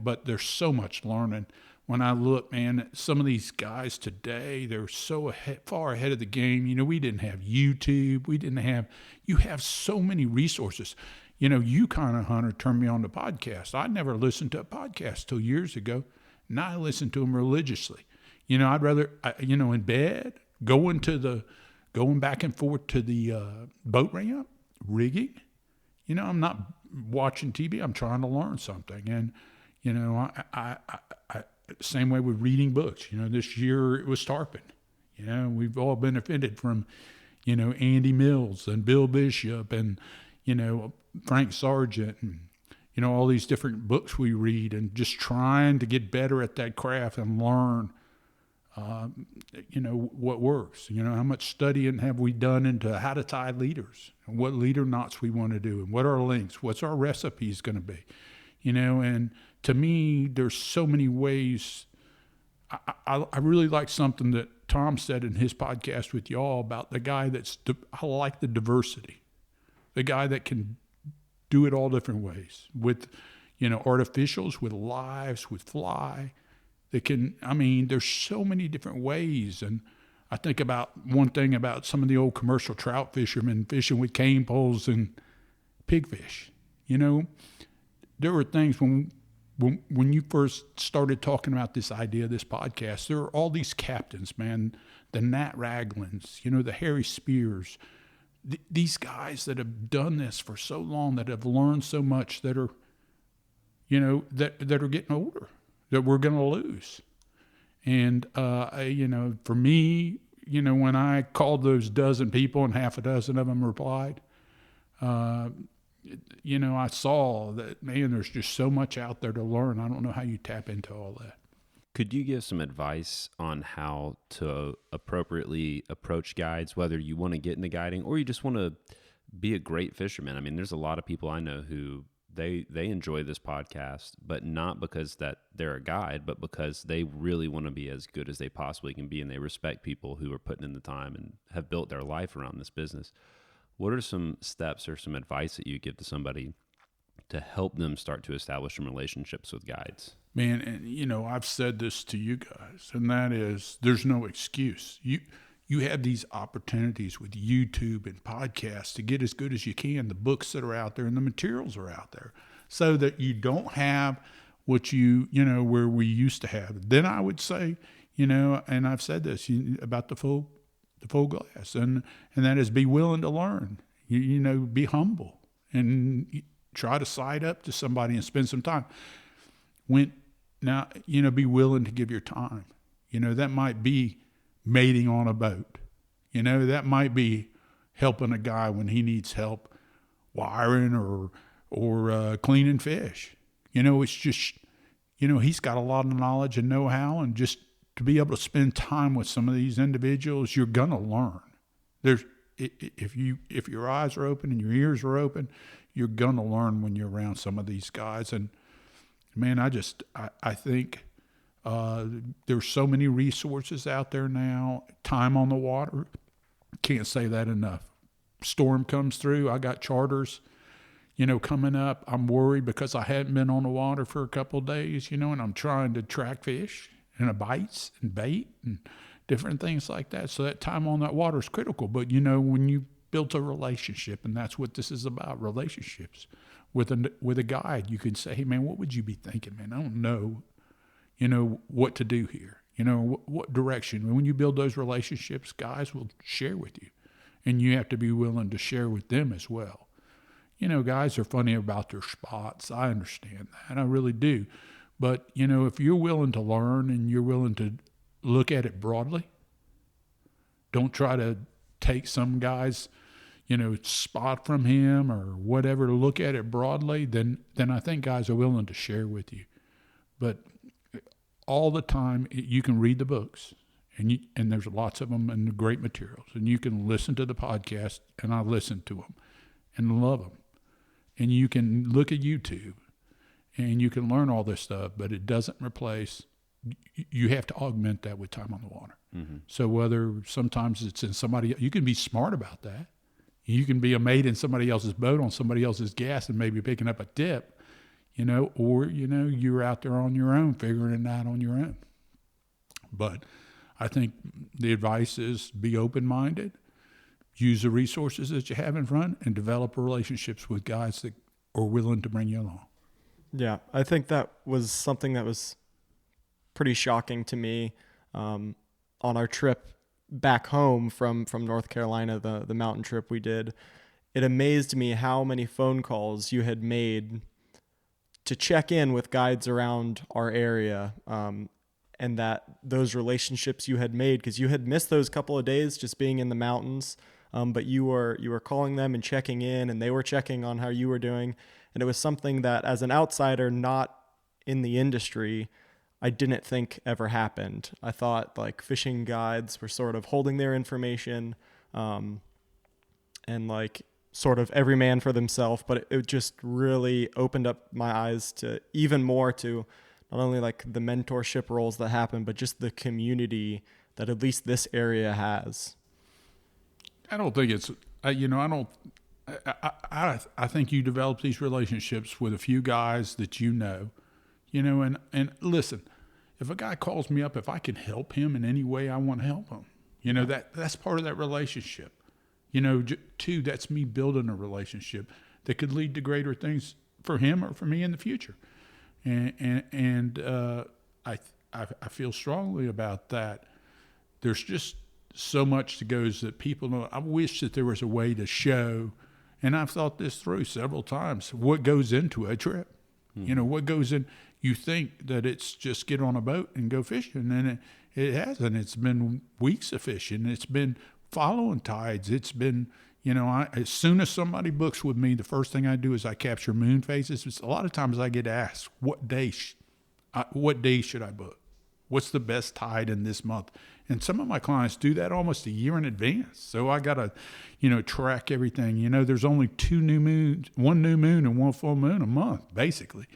but there's so much learning. When I look, man, some of these guys today, they're so far ahead of the game. We didn't have YouTube. You have so many resources. You kind of, Hunter, turned me on to podcasts. I never listened to a podcast till years ago. Now I listen to them religiously. I'd rather, in bed, going back and forth to the boat ramp rigging, I'm not watching TV. I'm trying to learn something. And, I same way with reading books. This year it was tarpon. We've all benefited from, Andy Mills and Bill Bishop and, Frank Sargent and, all these different books we read, and just trying to get better at that craft and learn, what works. How much studying have we done into how to tie leaders, and what leader knots we want to do, and what our links, what's our recipes going to be, and to me, there's so many ways. I really like something that Tom said in his podcast with y'all about the guy I like the diversity, the guy that can do it all different ways with, artificials, with lives, with fly. There's so many different ways. And I think about one thing about some of the old commercial trout fishermen fishing with cane poles and pigfish. There were things when you first started talking about this idea of this podcast, there are all these captains, man, the Nat Raglins, the Harry Spears, these guys that have done this for so long, that have learned so much, that are, that are getting older, that we're going to lose. And, for me, when I called those dozen people and half a dozen of them replied, I saw that, man, there's just so much out there to learn. I don't know how you tap into all that. Could you give some advice on how to appropriately approach guides, whether you want to get into guiding or you just want to be a great fisherman? There's a lot of people I know who they enjoy this podcast, but not because that they're a guide, but because they really want to be as good as they possibly can be, and they respect people who are putting in the time and have built their life around this business. What are some steps or some advice that you give to somebody to help them start to establish some relationships with guides? Man, and I've said this to you guys, and that is, there's no excuse. You have these opportunities with YouTube and podcasts to get as good as you can. The books that are out there and the materials are out there, so that you don't have what where we used to have. Then I would say, and I've said this about the full glass, and that is, be willing to learn. Be humble and try to side up to somebody and spend some time. Be willing to give your time. That might be mating on a boat. That might be helping a guy when he needs help wiring or cleaning fish. It's just, he's got a lot of knowledge and know-how, and just to be able to spend time with some of these individuals, you're gonna learn. If your eyes are open and your ears are open, you're gonna learn when you're around some of these guys. And man, I think there's so many resources out there now. Time on the water, can't say that enough. Storm comes through, I got charters, coming up. I'm worried because I hadn't been on the water for a couple of days, and I'm trying to track fish and bites and bait and different things like that. So that time on that water is critical. But when you built a relationship, and that's what this is about, relationships with a guide, you can say, hey man, what would you be thinking, man? I don't know, what to do here, what direction. When you build those relationships, guys will share with you, and you have to be willing to share with them as well. Guys are funny about their spots. I understand that. I really do. But, if you're willing to learn and you're willing to look at it broadly, don't try to take some guy's, spot from him or whatever. Look at it broadly, then I think guys are willing to share with you. But all the time, you can read the books, and there's lots of them and great materials, and you can listen to the podcast, and I listen to them and love them. And you can look at YouTube, and you can learn all this stuff, but it doesn't replace. You have to augment that with time on the water. Mm-hmm. So whether sometimes it's in somebody, you can be smart about that. You can be a mate in somebody else's boat on somebody else's gas and maybe picking up a tip, or, you're out there on your own, figuring it out on your own. But I think the advice is be open-minded, use the resources that you have in front, and develop relationships with guys that are willing to bring you along. Yeah, I think that was something that was pretty shocking to me on our trip back home from North Carolina, the mountain trip we did. it amazed me how many phone calls you had made to check in with guides around our area, and that those relationships you had made, because you had missed those couple of days just being in the mountains, but you were calling them and checking in, and they were checking on how you were doing. And it was something that, as an outsider not in the industry, I didn't think ever happened. I thought like fishing guides were sort of holding their information, and like sort of every man for themselves, but it just really opened up my eyes to even more to not only like the mentorship roles that happen, but just the community that at least this area has. I don't think it's, I think you develop these relationships with a few guys that you know, and listen, if a guy calls me up, if I can help him in any way, I want to help him. That's part of that relationship. Two, that's me building a relationship that could lead to greater things for him or for me in the future. And I feel strongly about that. There's just so much that goes that people know. I wish that there was a way to show, and I've thought this through several times, what goes into a trip. What goes in. You think that it's just get on a boat and go fishing, and it hasn't. It's been weeks of fishing. It's been following tides. It's been, as soon as somebody books with me, the first thing I do is I capture moon phases. A lot of times I get asked, what day should I book? What's the best tide in this month? And some of my clients do that almost a year in advance. So I got to, track everything. There's only one new moon and one full moon a month, basically.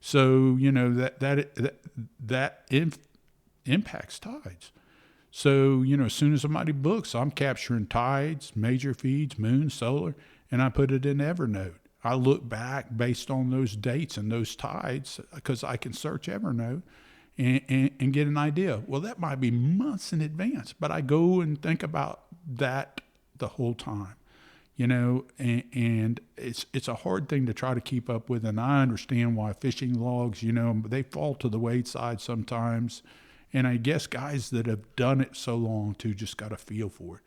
So, that impacts tides. So, as soon as somebody books, I'm capturing tides, major feeds, moon, solar, and I put it in Evernote. I look back based on those dates and those tides because I can search Evernote and get an idea. Well, that might be months in advance, but I go and think about that the whole time, and it's a hard thing to try to keep up with. And I understand why fishing logs, they fall to the wayside sometimes. And I guess guys that have done it so long too just got a feel for it.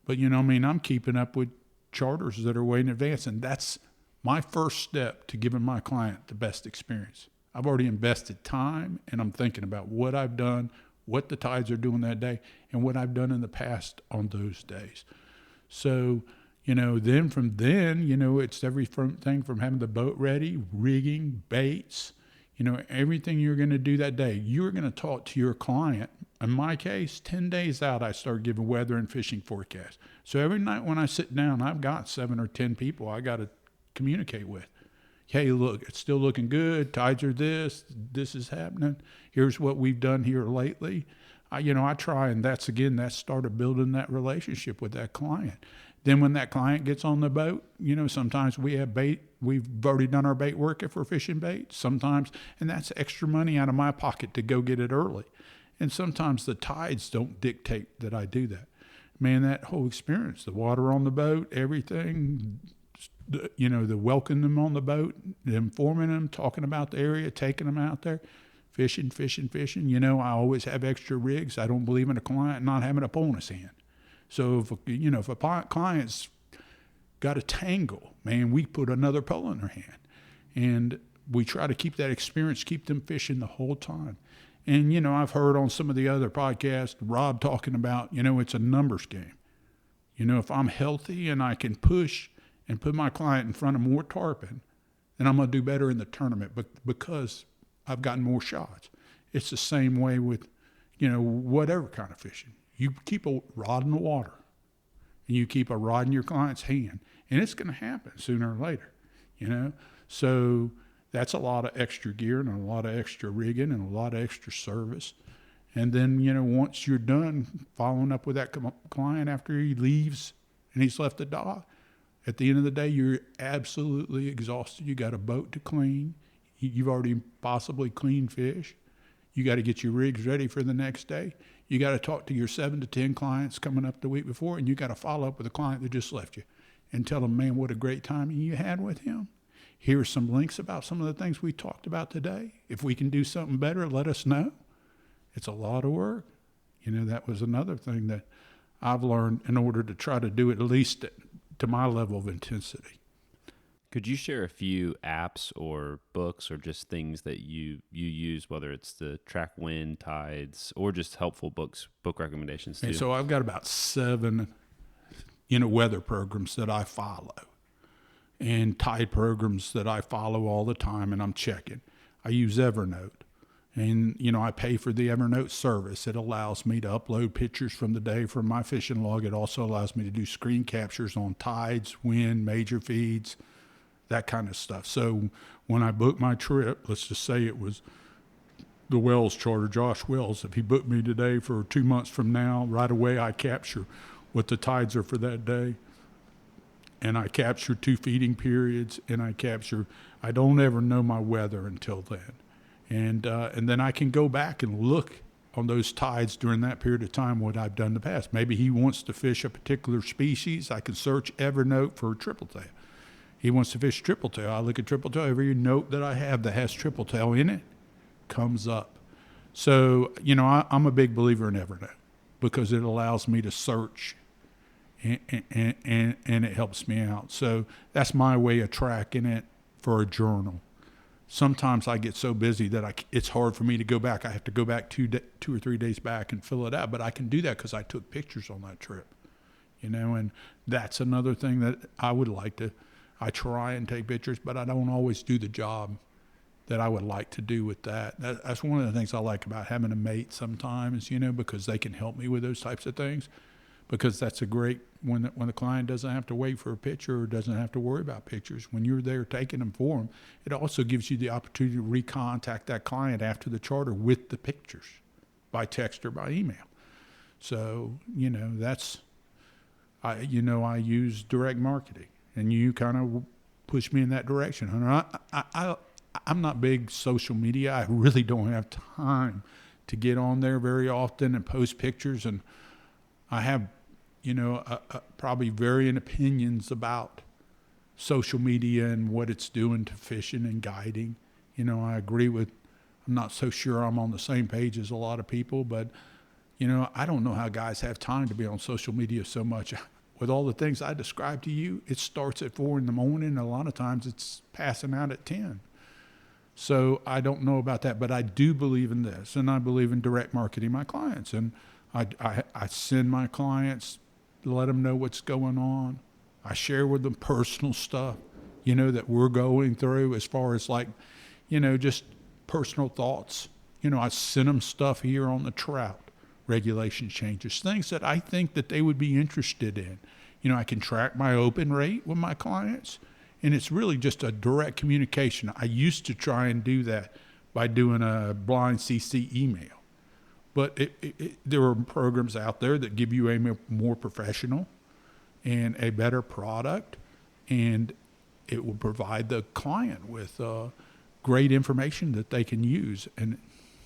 But I'm keeping up with charters that are way in advance, and that's my first step to giving my client the best experience. I've already invested time, and I'm thinking about what I've done, what the tides are doing that day, and what I've done in the past on those days. So, then from then, it's everything from having the boat ready, rigging, baits, everything you're going to do that day. You're going to talk to your client. In my case, 10 days out, I start giving weather and fishing forecasts. So every night when I sit down, I've got 7 or 10 people I got to communicate with. Hey, look, it's still looking good. Tides are this is happening. Here's what we've done here lately. I try, and that's started building that relationship with that client. Then when that client gets on the boat, sometimes we have bait. We've already done our bait work if we're fishing bait sometimes, and that's extra money out of my pocket to go get it early. And sometimes the tides don't dictate that I do that. Man, that whole experience, the water on the boat, everything, the welcoming them on the boat, informing them, talking about the area, taking them out there, fishing. I always have extra rigs. I don't believe in a client not having a pole in his hand. So if a client's got a tangle, man, we put another pole in their hand, and we try to keep that experience, keep them fishing the whole time. And I've heard on some of the other podcasts Rob talking about it's a numbers game. If I'm healthy and I can push and put my client in front of more tarpon, then I'm gonna do better in the tournament, but because I've gotten more shots. It's the same way with whatever kind of fishing. You keep a rod in the water, and you keep a rod in your client's hand, and it's going to happen sooner or later, So that's a lot of extra gear and a lot of extra rigging and a lot of extra service. And then, once you're done following up with that client after he leaves and he's left the dock, at the end of the day, you're absolutely exhausted. You got a boat to clean. You've already possibly cleaned fish. You got to get your rigs ready for the next day. You got to talk to your 7 to 10 clients coming up the week before, and you got to follow up with a client that just left you and tell them, man, what a great time you had with him. Here are some links about some of the things we talked about today. If we can do something better, let us know. It's a lot of work. That was another thing that I've learned in order to try to do it, at least to my level of intensity. Could you share a few apps or books or just things that you use, whether it's to track wind, tides, or just helpful book recommendations too? And so I've got about 7, weather programs that I follow, and tide programs that I follow all the time, and I'm checking. I use Evernote, and I pay for the Evernote service. It allows me to upload pictures from the day from my fishing log. It also allows me to do screen captures on tides, wind, major feeds, that kind of stuff. So when I book my trip, let's just say it was the Wells charter, Josh Wells, if he booked me today for 2 months from now, right away I capture what the tides are for that day. And I capture 2 feeding periods, and I don't ever know my weather until then. And then I can go back and look on those tides during that period of time, what I've done in the past. Maybe he wants to fish a particular species. I can search Evernote for triple tail. He wants to fish triple tail. I look at triple tail. Every note that I have that has triple tail in it comes up. So, I'm a big believer in Evernote because it allows me to search and it helps me out. So that's my way of tracking it for a journal. Sometimes I get so busy that it's hard for me to go back. I have to go back 2 or 3 days back and fill it out. But I can do that because I took pictures on that trip, and that's another thing that I would like to. I try and take pictures, but I don't always do the job that I would like to do with that. That's one of the things I like about having a mate sometimes, because they can help me with those types of things. Because that's a great, when the client doesn't have to wait for a picture or doesn't have to worry about pictures, when you're there taking them for them, it also gives you the opportunity to recontact that client after the charter with the pictures by text or by email. So, I use direct marketing, and you kind of push me in that direction, Hunter. I'm not big social media. I really don't have time to get on there very often and post pictures, and I have, probably varying opinions about social media and what it's doing to fishing and guiding. I agree with, I'm not so sure I'm on the same page as a lot of people, but, I don't know how guys have time to be on social media so much. With all the things I described to you, it starts at 4 a.m. and a lot of times it's passing out at 10. So I don't know about that, but I do believe in this, and I believe in direct marketing my clients. And I send my clients, let them know what's going on. I share with them personal stuff, that we're going through as far as just personal thoughts. I send them stuff here on the trout regulation changes, things that I think that they would be interested in. I can track my open rate with my clients, and it's really just a direct communication. I used to try and do that by doing a blind CC email. But there are programs out there that give you a more professional and a better product, and it will provide the client with great information that they can use. And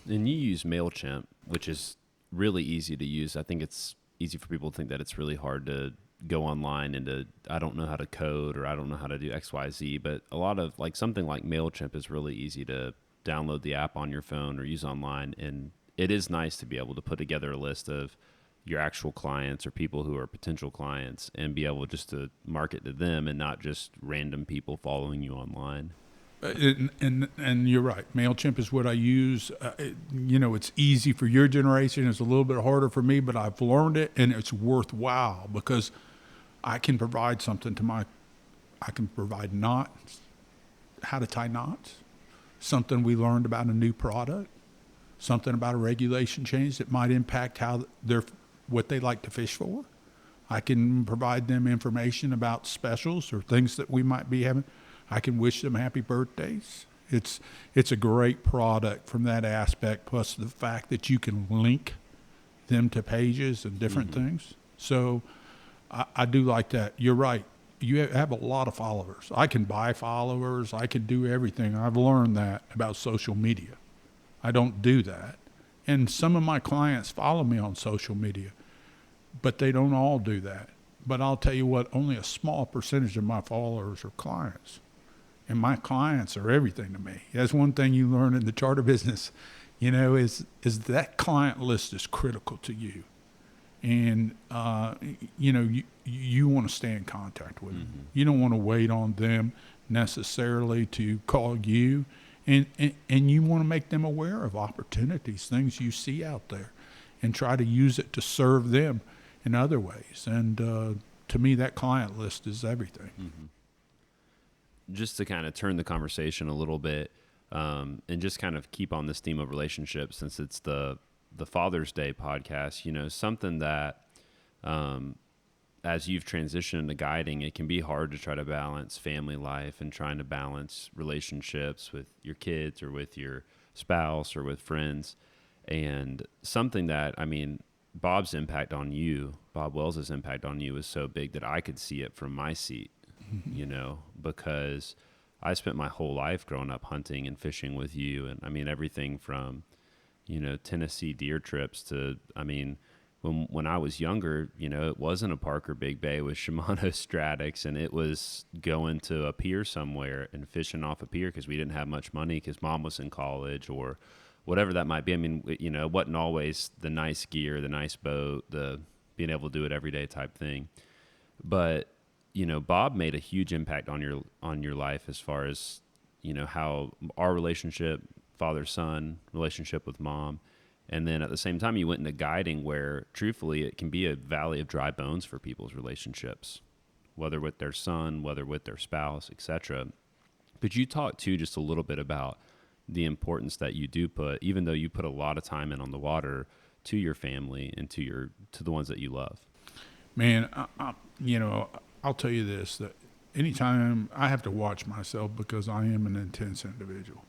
you use MailChimp, which is really easy to use. I think it's easy for people to think that it's really hard to go online and I don't know how to code or I don't know how to do X, Y, Z, but a lot of something like MailChimp is really easy to download the app on your phone or use online, and it is nice to be able to put together a list of your actual clients or people who are potential clients and be able just to market to them and not just random people following you online. And you're right. MailChimp is what I use. It's easy for your generation. It's a little bit harder for me, but I've learned it, and it's worthwhile because I can provide something I can provide knots, how to tie knots, something we learned about a new product, something about a regulation change that might impact what they like to fish for. I can provide them information about specials or things that we might be having. I can wish them happy birthdays. It's a great product from that aspect, plus the fact that you can link them to pages and different things. So I do like that. You're right. You have a lot of followers. I can buy followers. I can do everything. I've learned that about social media. I don't do that. And some of my clients follow me on social media, but they don't all do that. But I'll tell you what, only a small percentage of my followers are clients. And my clients are everything to me. That's one thing you learn in the charter business, is that client list is critical to you. And, you want to stay in contact with them. You don't want to wait on them necessarily to call you. And you want to make them aware of opportunities, things you see out there, and try to use it to serve them in other ways. And to me, that client list is everything. Just to kind of turn the conversation a little bit, and just kind of keep on this theme of relationships, since it's the Father's Day podcast, something that as you've transitioned into guiding, it can be hard to try to balance family life and trying to balance relationships with your kids or with your spouse or with friends. And something that, Bob's impact on you, Bob Wells' impact on you is so big that I could see it from my seat, because I spent my whole life growing up hunting and fishing with you. And everything from, Tennessee deer trips to, when I was younger, it wasn't a Parker Big Bay with Shimano Stratics, and it was going to a pier somewhere and fishing off a pier because we didn't have much money because mom was in college or whatever that might be. It wasn't always the nice gear, the nice boat, the being able to do it every day type thing. But, Bob made a huge impact on your life as far as, how our relationship, father-son, relationship with mom. And then at the same time, you went into guiding where, truthfully, it can be a valley of dry bones for people's relationships, whether with their son, whether with their spouse, etc. But you talked, too, just a little bit about the importance that you do put, even though you put a lot of time in on the water, to your family and to the ones that you love. Man, I'll tell you this, that anytime I have to watch myself because I am an intense individual.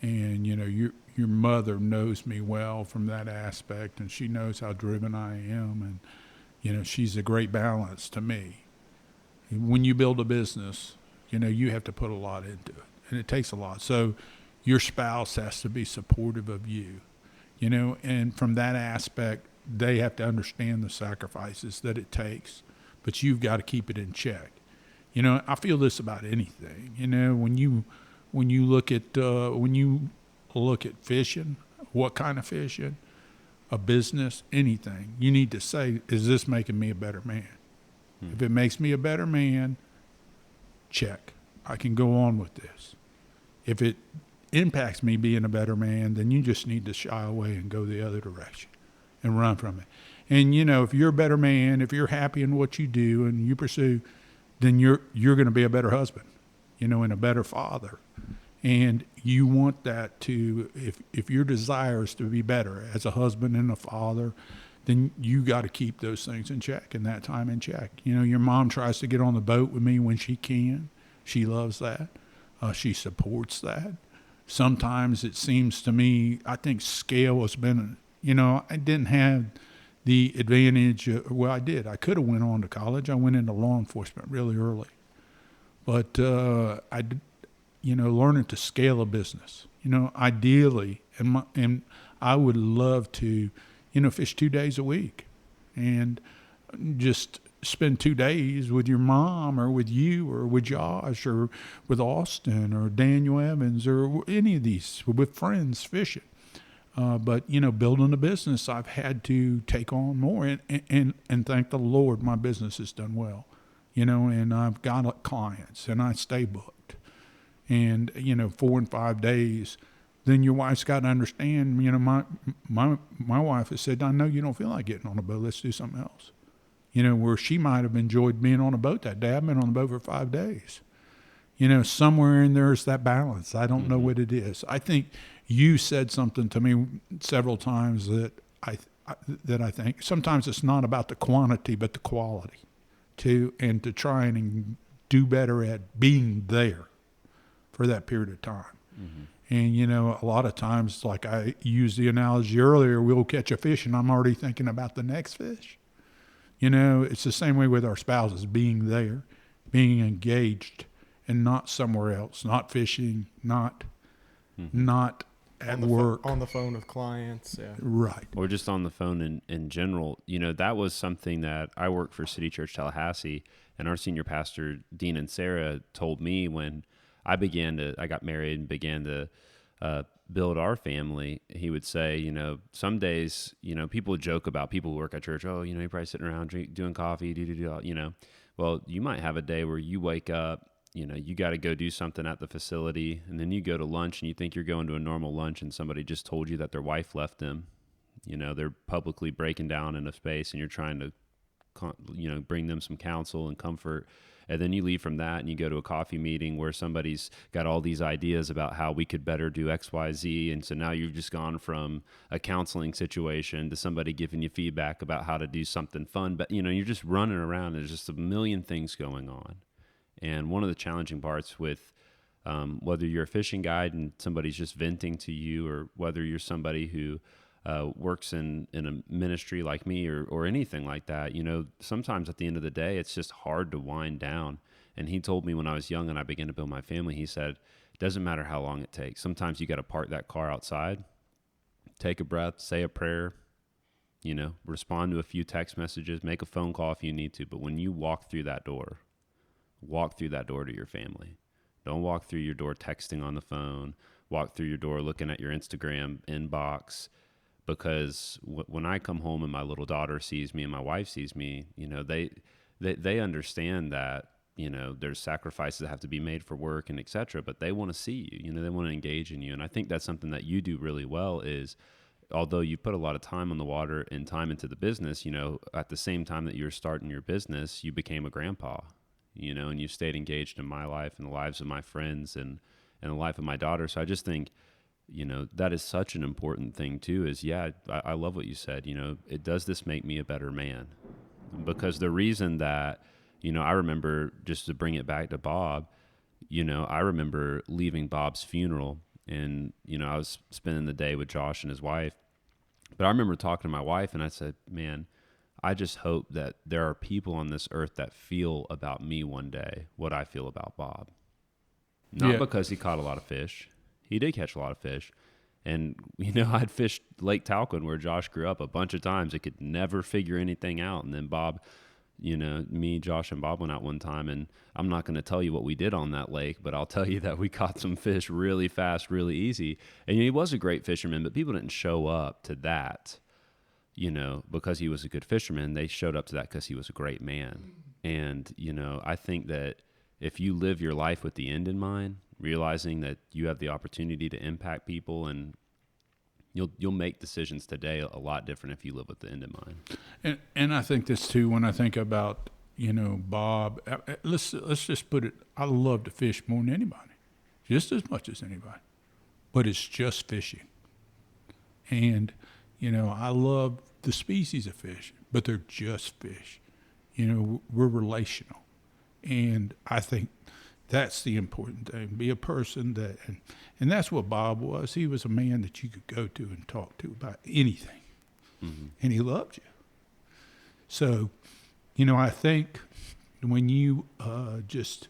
And, your mother knows me well from that aspect, and she knows how driven I am. And, she's a great balance to me. When you build a business, you have to put a lot into it, and it takes a lot. So your spouse has to be supportive of you, and from that aspect, they have to understand the sacrifices that it takes, but you've got to keep it in check. I feel this about anything, when you look at fishing, what kind of fishing, a business, anything, you need to say, is this making me a better man? If it makes me a better man, check. I can go on with this. If it impacts me being a better man, then you just need to shy away and go the other direction and run from it. And, if you're a better man, if you're happy in what you do and you pursue, then you're going to be a better husband, and a better father. And you want that to, if your desire is to be better as a husband and a father, then you got to keep those things in check and that time in check. Your mom tries to get on the boat with me when she can. She loves that. She supports that. Sometimes it seems to me, I think scale has been, I didn't have the advantage. Well, I did. I could have went on to college. I went into law enforcement really early. But learning to scale a business, ideally, and I would love to, fish 2 days a week and just spend 2 days with your mom or with you or with Josh or with Austin or Daniel Evans or any of these, with friends fishing. But, building a business, I've had to take on more and thank the Lord, my business has done well, and I've got clients and I stay booked. And, 4 and 5 days, then your wife's got to understand, my wife has said, I know you don't feel like getting on a boat. Let's do something else. Where she might have enjoyed being on a boat that day. I've been on the boat for 5 days. Somewhere in there's that balance. I don't know what it is. I think you said something to me several times that I think sometimes it's not about the quantity, but the quality and to try and do better at being there for that period of time. And, a lot of times, like I used the analogy earlier, we'll catch a fish and I'm already thinking about the next fish. It's the same way with our spouses, being there, being engaged and not somewhere else, not fishing, not at work. On the phone with clients. Yeah. Right. Or just on the phone in general. That was something that I worked for City Church Tallahassee, and our senior pastor, Dean and Sarah, told me when I got married and began to build our family, he would say, you know, some days, you know, people joke about people who work at church. Oh, you know, you're probably sitting around doing coffee, you know. Well, you might have a day where you wake up, you know, you got to go do something at the facility, and then you go to lunch and you think you're going to a normal lunch, and somebody just told you that their wife left them. You know, they're publicly breaking down in a space, and you're trying to, you know, bring them some counsel and comfort. And then you leave from that and you go to a coffee meeting where somebody's got all these ideas about how we could better do X, Y, Z. And so now you've just gone from a counseling situation to somebody giving you feedback about how to do something fun. But, you know, you're just running around. There's just a million things going on. And one of the challenging parts with whether you're a fishing guide and somebody's just venting to you, or whether you're somebody who works in a ministry like me or anything like that, you know, sometimes at the end of the day, it's just hard to wind down. And he told me when I was young and I began to build my family, he said, it doesn't matter how long it takes. Sometimes you got to park that car outside, take a breath, say a prayer, you know, respond to a few text messages, make a phone call if you need to. But when you walk through that door to your family. Don't walk through your door texting on the phone, walk through your door looking at your Instagram inbox. Because when I come home and my little daughter sees me and my wife sees me, you know, they understand that, you know, there's sacrifices that have to be made for work and et cetera, but they want to see you, you know, they want to engage in you. And I think that's something that you do really well is, although you put a lot of time on the water and time into the business, you know, at the same time that you're starting your business, you became a grandpa, you know, and you stayed engaged in my life and the lives of my friends and the life of my daughter. So I just think, you know, that is such an important thing too, is, yeah, I love what you said, you know, does this make me a better man? Because the reason that, you know, I remember, just to bring it back to Bob, you know, I remember leaving Bob's funeral and, you know, I was spending the day with Josh and his wife, but I remember talking to my wife and I said, man, I just hope that there are people on this earth that feel about me one day what I feel about Bob. Not because he caught a lot of fish. He did catch a lot of fish. And, you know, I'd fished Lake Talcott where Josh grew up a bunch of times. It could never figure anything out. And then Bob, you know, me, Josh, and Bob went out one time. And I'm not going to tell you what we did on that lake, but I'll tell you that we caught some fish really fast, really easy. And you know, he was a great fisherman, but people didn't show up to that, you know, because he was a good fisherman. They showed up to that because he was a great man. And, you know, I think that if you live your life with the end in mind, realizing that you have the opportunity to impact people, and you'll make decisions today a lot different if you live with the end in mind. And I think this too, when I think about, you know, Bob, let's just put it, I love to fish more than anybody, just as much as anybody, but it's just fishing. And, you know, I love the species of fish, but they're just fish. You know, we're relational. And I think that's the important thing. Be a person that, and that's what Bob was. He was a man that you could go to and talk to about anything. Mm-hmm. And he loved you. So, you know, I think when you just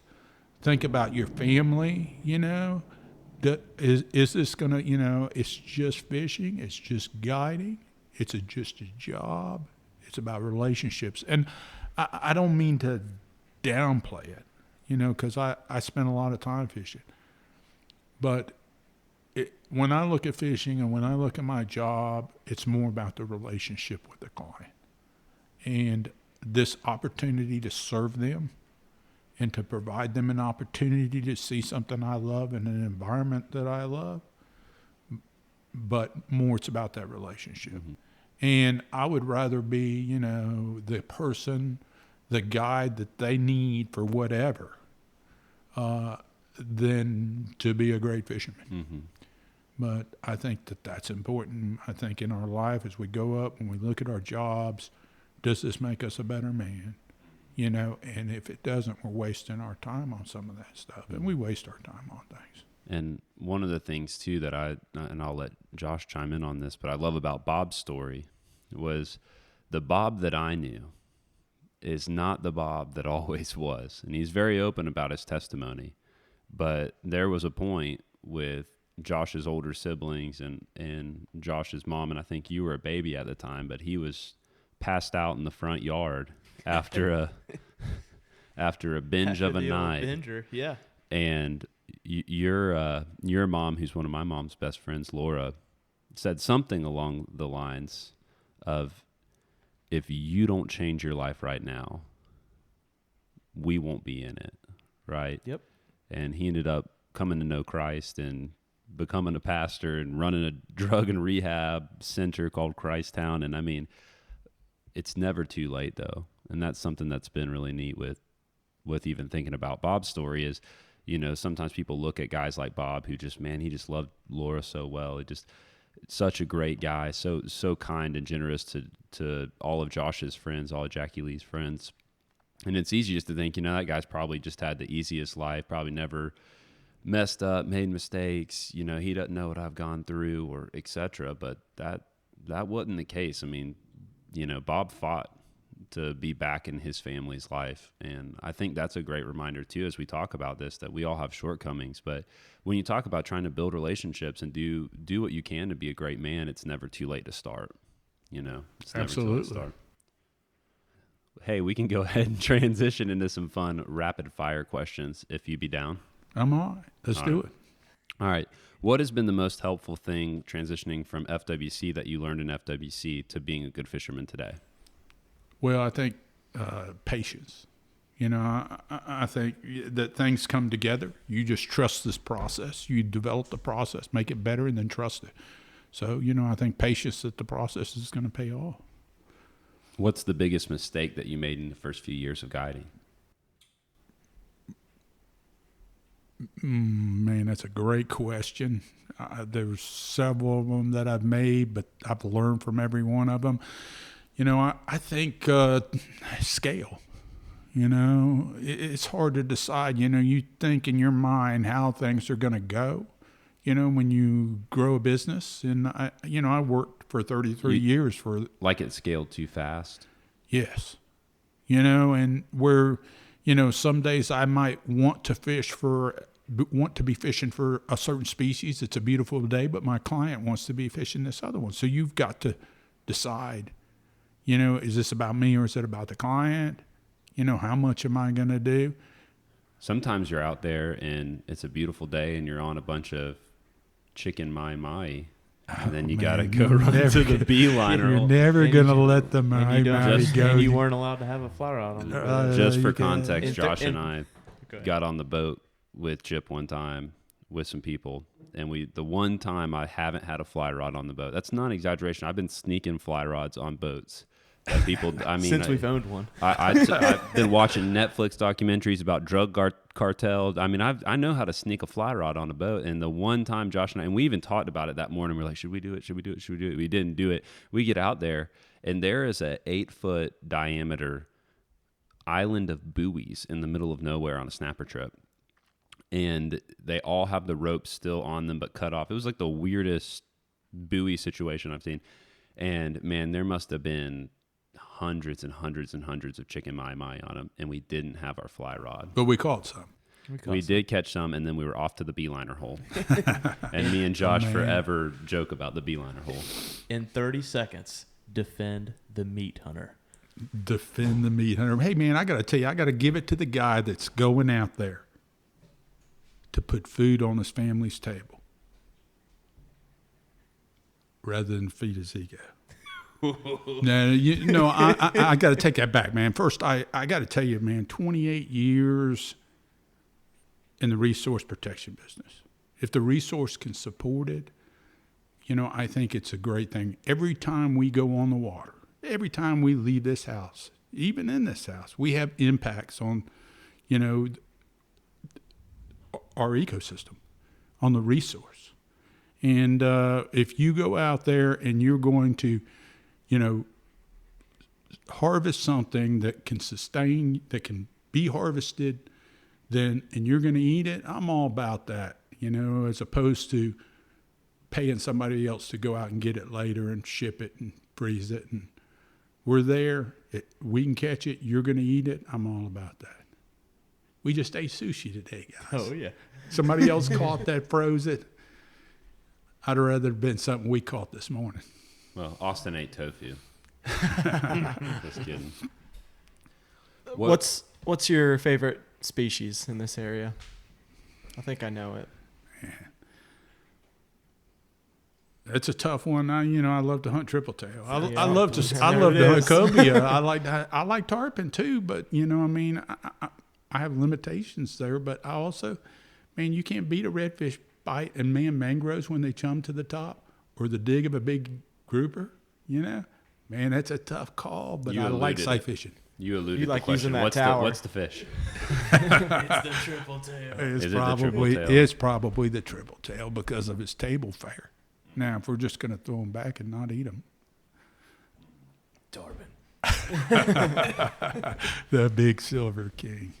think about your family, you know, is this going to, you know, it's just fishing, it's just guiding, it's just a job, it's about relationships. And I don't mean to downplay it, you know, because I spend a lot of time fishing. But when I look at fishing and when I look at my job, it's more about the relationship with the client. And this opportunity to serve them and to provide them an opportunity to see something I love in an environment that I love. But more, it's about that relationship. Mm-hmm. And I would rather be, you know, the person, the guide that they need for whatever, than to be a great fisherman. Mm-hmm. But I think that that's important. I think in our life as we go up, when we look at our jobs, does this make us a better man? You know, and if it doesn't, we're wasting our time on some of that stuff. And we waste our time on things. And one of the things, too, that and I'll let Josh chime in on this, but I love about Bob's story was the Bob that I knew is not the Bob that always was. And he's very open about his testimony. But there was a point with Josh's older siblings and Josh's mom, and I think you were a baby at the time, but he was passed out in the front yard after a binge of a night. Binger, yeah. And your mom, who's one of my mom's best friends, Laura, said something along the lines of, if you don't change your life right now, we won't be in it, right? Yep. And he ended up coming to know Christ and becoming a pastor and running a drug and rehab center called Christtown. And I mean, it's never too late though. And that's something that's been really neat with even thinking about Bob's story is, you know, sometimes people look at guys like Bob who just, man, he just loved Laura so well. He just, such a great guy, so kind and generous to all of Josh's friends, all of Jackie Lee's friends. And it's easy just to think, you know, that guy's probably just had the easiest life, probably never messed up, made mistakes, you know, he doesn't know what I've gone through or etc. But that wasn't the case. I mean, you know, Bob fought to be back in his family's life. And I think that's a great reminder too, as we talk about this, that we all have shortcomings. But when you talk about trying to build relationships and do what you can to be a great man, it's never too late to start. You know, it's never too late to start. Hey, we can go ahead and transition into some fun rapid fire questions if you'd be down. I'm all right. Let's do it. All right. What has been the most helpful thing transitioning from FWC that you learned in FWC to being a good fisherman today? Well, I think patience. You know, I think that things come together. You just trust this process. You develop the process, make it better, and then trust it. So, you know, I think patience that the process is going to pay off. What's the biggest mistake that you made in the first few years of guiding? Man, that's a great question. There's several of them that I've made, but I've learned from every one of them. You know, I think scale. You know, it's hard to decide. You know, you think in your mind how things are going to go. You know, when you grow a business, and I worked for 33 years for. Like it scaled too fast. Yes. You know, and where, you know, some days I might want to be fishing for a certain species. It's a beautiful day, but my client wants to be fishing this other one. So you've got to decide, you know, is this about me or is it about the client? You know, how much am I going to do? Sometimes you're out there and it's a beautiful day and you're on a bunch of chicken mai, and then you got to go run to the beeline. You're never going to let the mai go. And you weren't allowed to have a fly rod on the boat. Just for context, Josh and I got on the boat with Chip one time with some people, and the one time I haven't had a fly rod on the boat, that's not an exaggeration. I've been sneaking fly rods on boats. That people, I mean, since we've owned one, I've been watching Netflix documentaries about drug cartels. I mean, I know how to sneak a fly rod on a boat. And the one time Josh and we even talked about it that morning. We're like, should we do it? Should we do it? Should we do it? We didn't do it. We get out there, and there is a 8-foot diameter island of buoys in the middle of nowhere on a snapper trip. And they all have the ropes still on them, but cut off. It was like the weirdest buoy situation I've seen. And man, there must have been hundreds and hundreds and hundreds of chicken mai on them, and we didn't have our fly rod. But we caught some. We did catch some, and then we were off to the beeliner hole. And me and Josh forever joke about the beeliner hole. In 30 seconds, defend the meat hunter. Defend the meat hunter. Hey, man, I got to tell you, I got to give it to the guy that's going out there to put food on his family's table rather than feed his ego. No, I got to take that back, man. First, I got to tell you, man, 28 years in the resource protection business. If the resource can support it, you know, I think it's a great thing. Every time we go on the water, every time we leave this house, even in this house, we have impacts on, you know, our ecosystem, on the resource. And if you go out there and you're going to, you know, harvest something that can sustain, that can be harvested, and you're going to eat it, I'm all about that, you know, as opposed to paying somebody else to go out and get it later and ship it and freeze it. And we're there. We can catch it. You're going to eat it. I'm all about that. We just ate sushi today, guys. Oh, yeah. Somebody else caught that, froze it. I'd rather have been something we caught this morning. Well, Austin ate tofu. Just kidding. What's your favorite species in this area? I think I know it. It's a tough one. I love to hunt triple tail. I Yeah. love to There hunt it is. cobia. I like tarpon too, but I have limitations there. But I also, man, you can't beat a redfish bite and mangroves when they chum to the top, or the dig of a big grouper. Man, that's a tough call. But You I like alluded sight it. fishing. You alluded You to like the question. using that What's tower. what's the fish? It's the triple tail. It's Is it the triple tail? It's probably the triple tail because of its table fare. Now, if we're just going to throw them back and not eat them, Tarpon. the big silver king.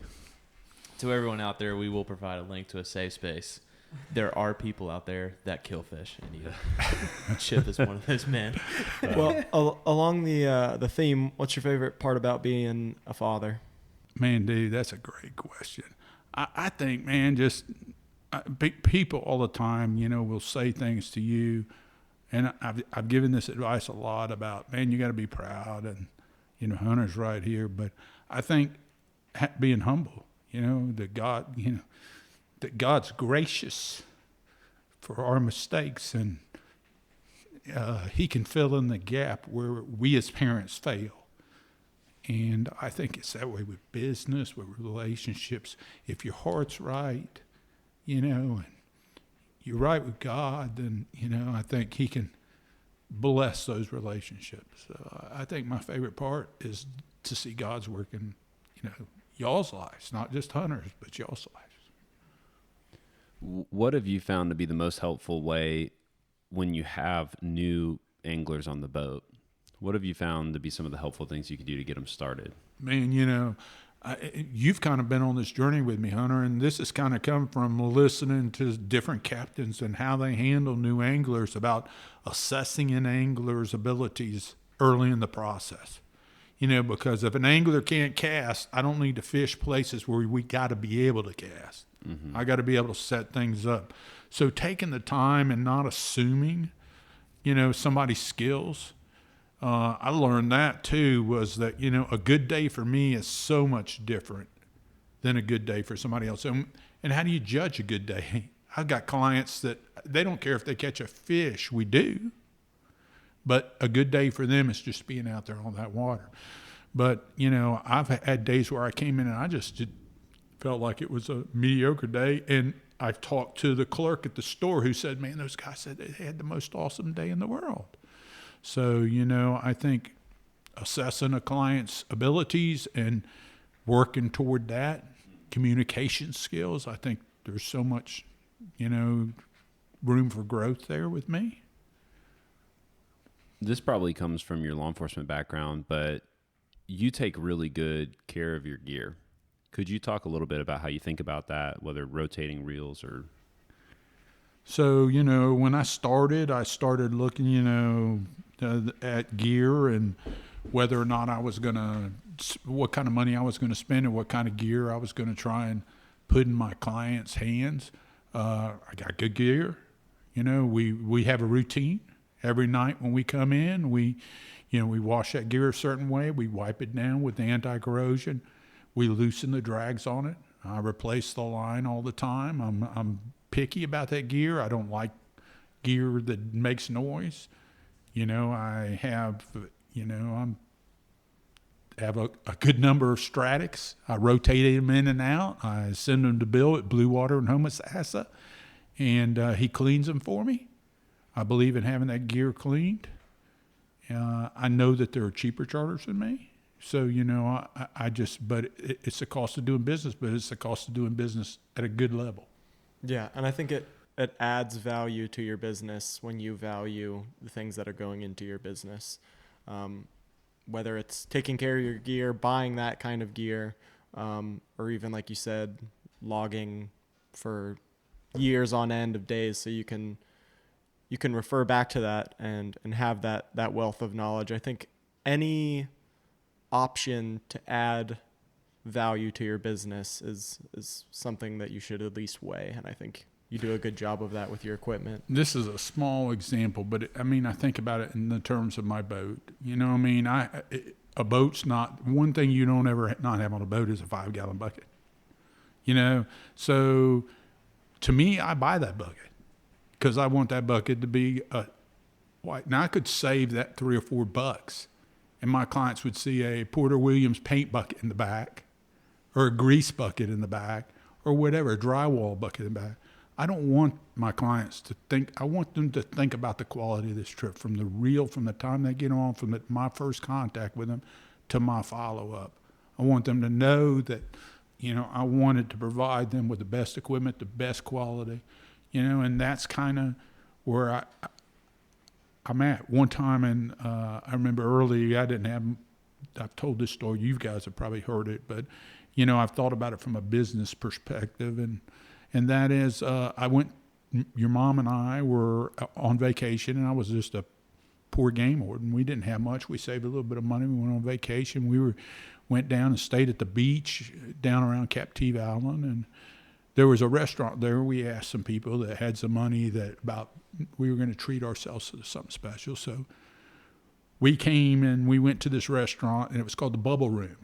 To everyone out there, we will provide a link to a safe space. There are people out there that kill fish, and Chip is one of those men. Well, along the theme, what's your favorite part about being a father? Man, dude, that's a great question. I think, man, just people all the time, will say things to you, and I've given this advice a lot about, man, you got to be proud, and Hunter's right here, but I think being humble, that God's gracious for our mistakes, and He can fill in the gap where we as parents fail. And I think it's that way with business, with relationships. If your heart's right, and you're right with God, then, I think He can bless those relationships. I think my favorite part is to see God's work in, y'all's lives, not just Hunter's, but y'all's lives. What have you found to be the most helpful way when you have new anglers on the boat? What have you found to be some of the helpful things you can do to get them started? Man, you've kind of been on this journey with me, Hunter, and this has kind of come from listening to different captains and how they handle new anglers, about assessing an angler's abilities early in the process. Because if an angler can't cast, I don't need to fish places where we got to be able to cast. Mm-hmm. I got to be able to set things up. So taking the time and not assuming, somebody's skills. I learned that too, was that, a good day for me is so much different than a good day for somebody else. And how do you judge a good day? I've got clients that they don't care if they catch a fish. We do. But a good day for them is just being out there on that water. But, I've had days where I came in and I just felt like it was a mediocre day. And I've talked to the clerk at the store who said, man, those guys said they had the most awesome day in the world. So, I think assessing a client's abilities and working toward that, communication skills, I think there's so much, room for growth there with me. This probably comes from your law enforcement background, but you take really good care of your gear. Could you talk a little bit about how you think about that, whether rotating reels or... So, when I started looking, at gear and whether or not what kind of money I was going to spend and what kind of gear I was going to try and put in my clients' hands. I got good gear. We have a routine. Every night when we come in, we wash that gear a certain way. We wipe it down with anti-corrosion. We loosen the drags on it. I replace the line all the time. I'm picky about that gear. I don't like gear that makes noise. I have, a good number of Stratics. I rotate them in and out. I send them to Bill at Blue Water in Homosassa, and he cleans them for me. I believe in having that gear cleaned. I know that there are cheaper charters than me. So, but it's the cost of doing business, but it's the cost of doing business at a good level. Yeah, and I think it adds value to your business when you value the things that are going into your business. Whether it's taking care of your gear, buying that kind of gear, or even, like you said, logging for years on end of days so you can refer back to that and have that wealth of knowledge. I think any option to add value to your business is something that you should at least weigh, and I think you do a good job of that with your equipment. This is a small example, but I think about it in the terms of my boat. A boat's not, one thing you don't ever not have on a boat is a 5-gallon bucket. So to me, I buy that bucket because I want that bucket to be white. Now I could save that $3 or $4, and my clients would see a Porter Williams paint bucket in the back, or a grease bucket in the back, or whatever, a drywall bucket in the back. I don't want my clients to think. I want them to think about the quality of this trip from the time they get on, from my first contact with them to my follow-up. I want them to know that, I wanted to provide them with the best equipment, the best quality, and that's kind of where I'm at. One time, and I remember early, I've told this story, you guys have probably heard it, but, I've thought about it from a business perspective, and that is, your mom and I were on vacation, and I was just a poor game warden. We didn't have much. We saved a little bit of money. We went on vacation. Went down and stayed at the beach down around Captive Island, and there was a restaurant there. We asked some people that had some money we were going to treat ourselves to something special. So we came and we went to this restaurant, and it was called the Bubble Room.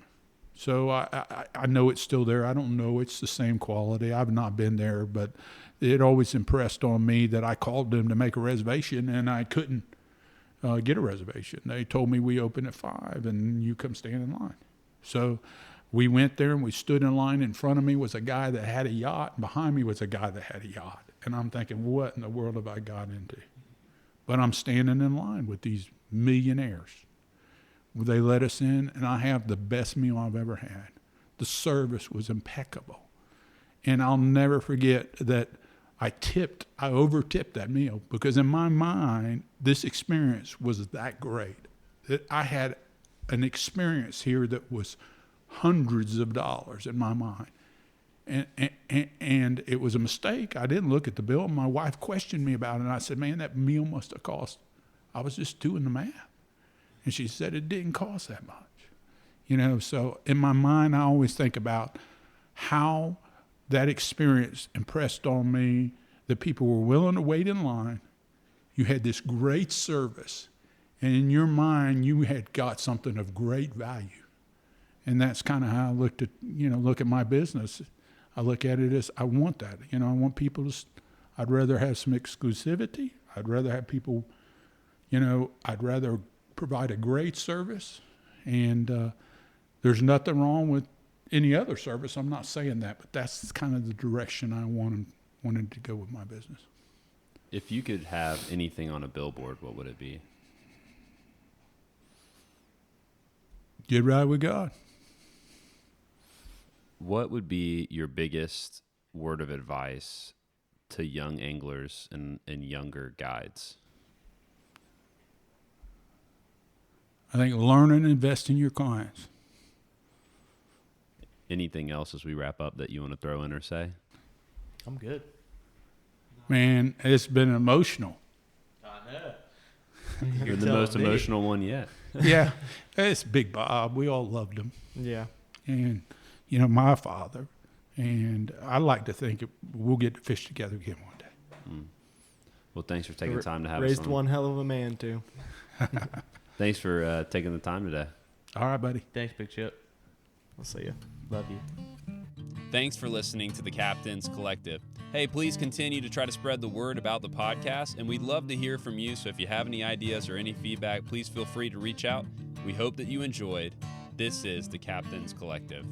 So I know it's still there. I don't know it's the same quality. I've not been there, but it always impressed on me that I called them to make a reservation, and I couldn't get a reservation. They told me we open at 5 and you come stand in line. So we went there and we stood in line. In front of me was a guy that had a yacht, and behind me was a guy that had a yacht. And I'm thinking, what in the world have I got into? But I'm standing in line with these millionaires. They let us in, and I have the best meal I've ever had. The service was impeccable. And I'll never forget that I over-tipped that meal, because in my mind, this experience was that great. That I had an experience here that was hundreds of dollars in my mind. And it was a mistake. I didn't look at the bill. My wife questioned me about it, and I said, man, that meal must have cost. I was just doing the math. And she said it didn't cost that much. So in my mind, I always think about how that experience impressed on me that people were willing to wait in line. You had this great service, and in your mind, you had got something of great value. And that's kind of how I look at my business. I look at it as I want that. I want people I'd rather have some exclusivity. I'd rather have people, I'd rather provide a great service. And there's nothing wrong with any other service. I'm not saying that, but that's kind of the direction I wanted to go with my business. If you could have anything on a billboard, what would it be? Get right with God. What would be your biggest word of advice to young anglers and younger guides? I think learn and invest in your clients. Anything else as we wrap up that you want to throw in or say? I'm good. Man, it's been emotional. I know. You're the most emotional one yet. Yeah, it's Big Bob. We all loved him. Yeah. And, my father. And I like to think we'll get to fish together again one day. Well, thanks for taking time to have us Raised on. one hell of a man, too. Thanks for taking the time today. All right, buddy. Thanks, Big Chip. I'll see you. Love you. Thanks for listening to the Captain's Collective. Hey, please continue to try to spread the word about the podcast, and we'd love to hear from you. So if you have any ideas or any feedback, please feel free to reach out. We hope that you enjoyed. This is the Captain's Collective.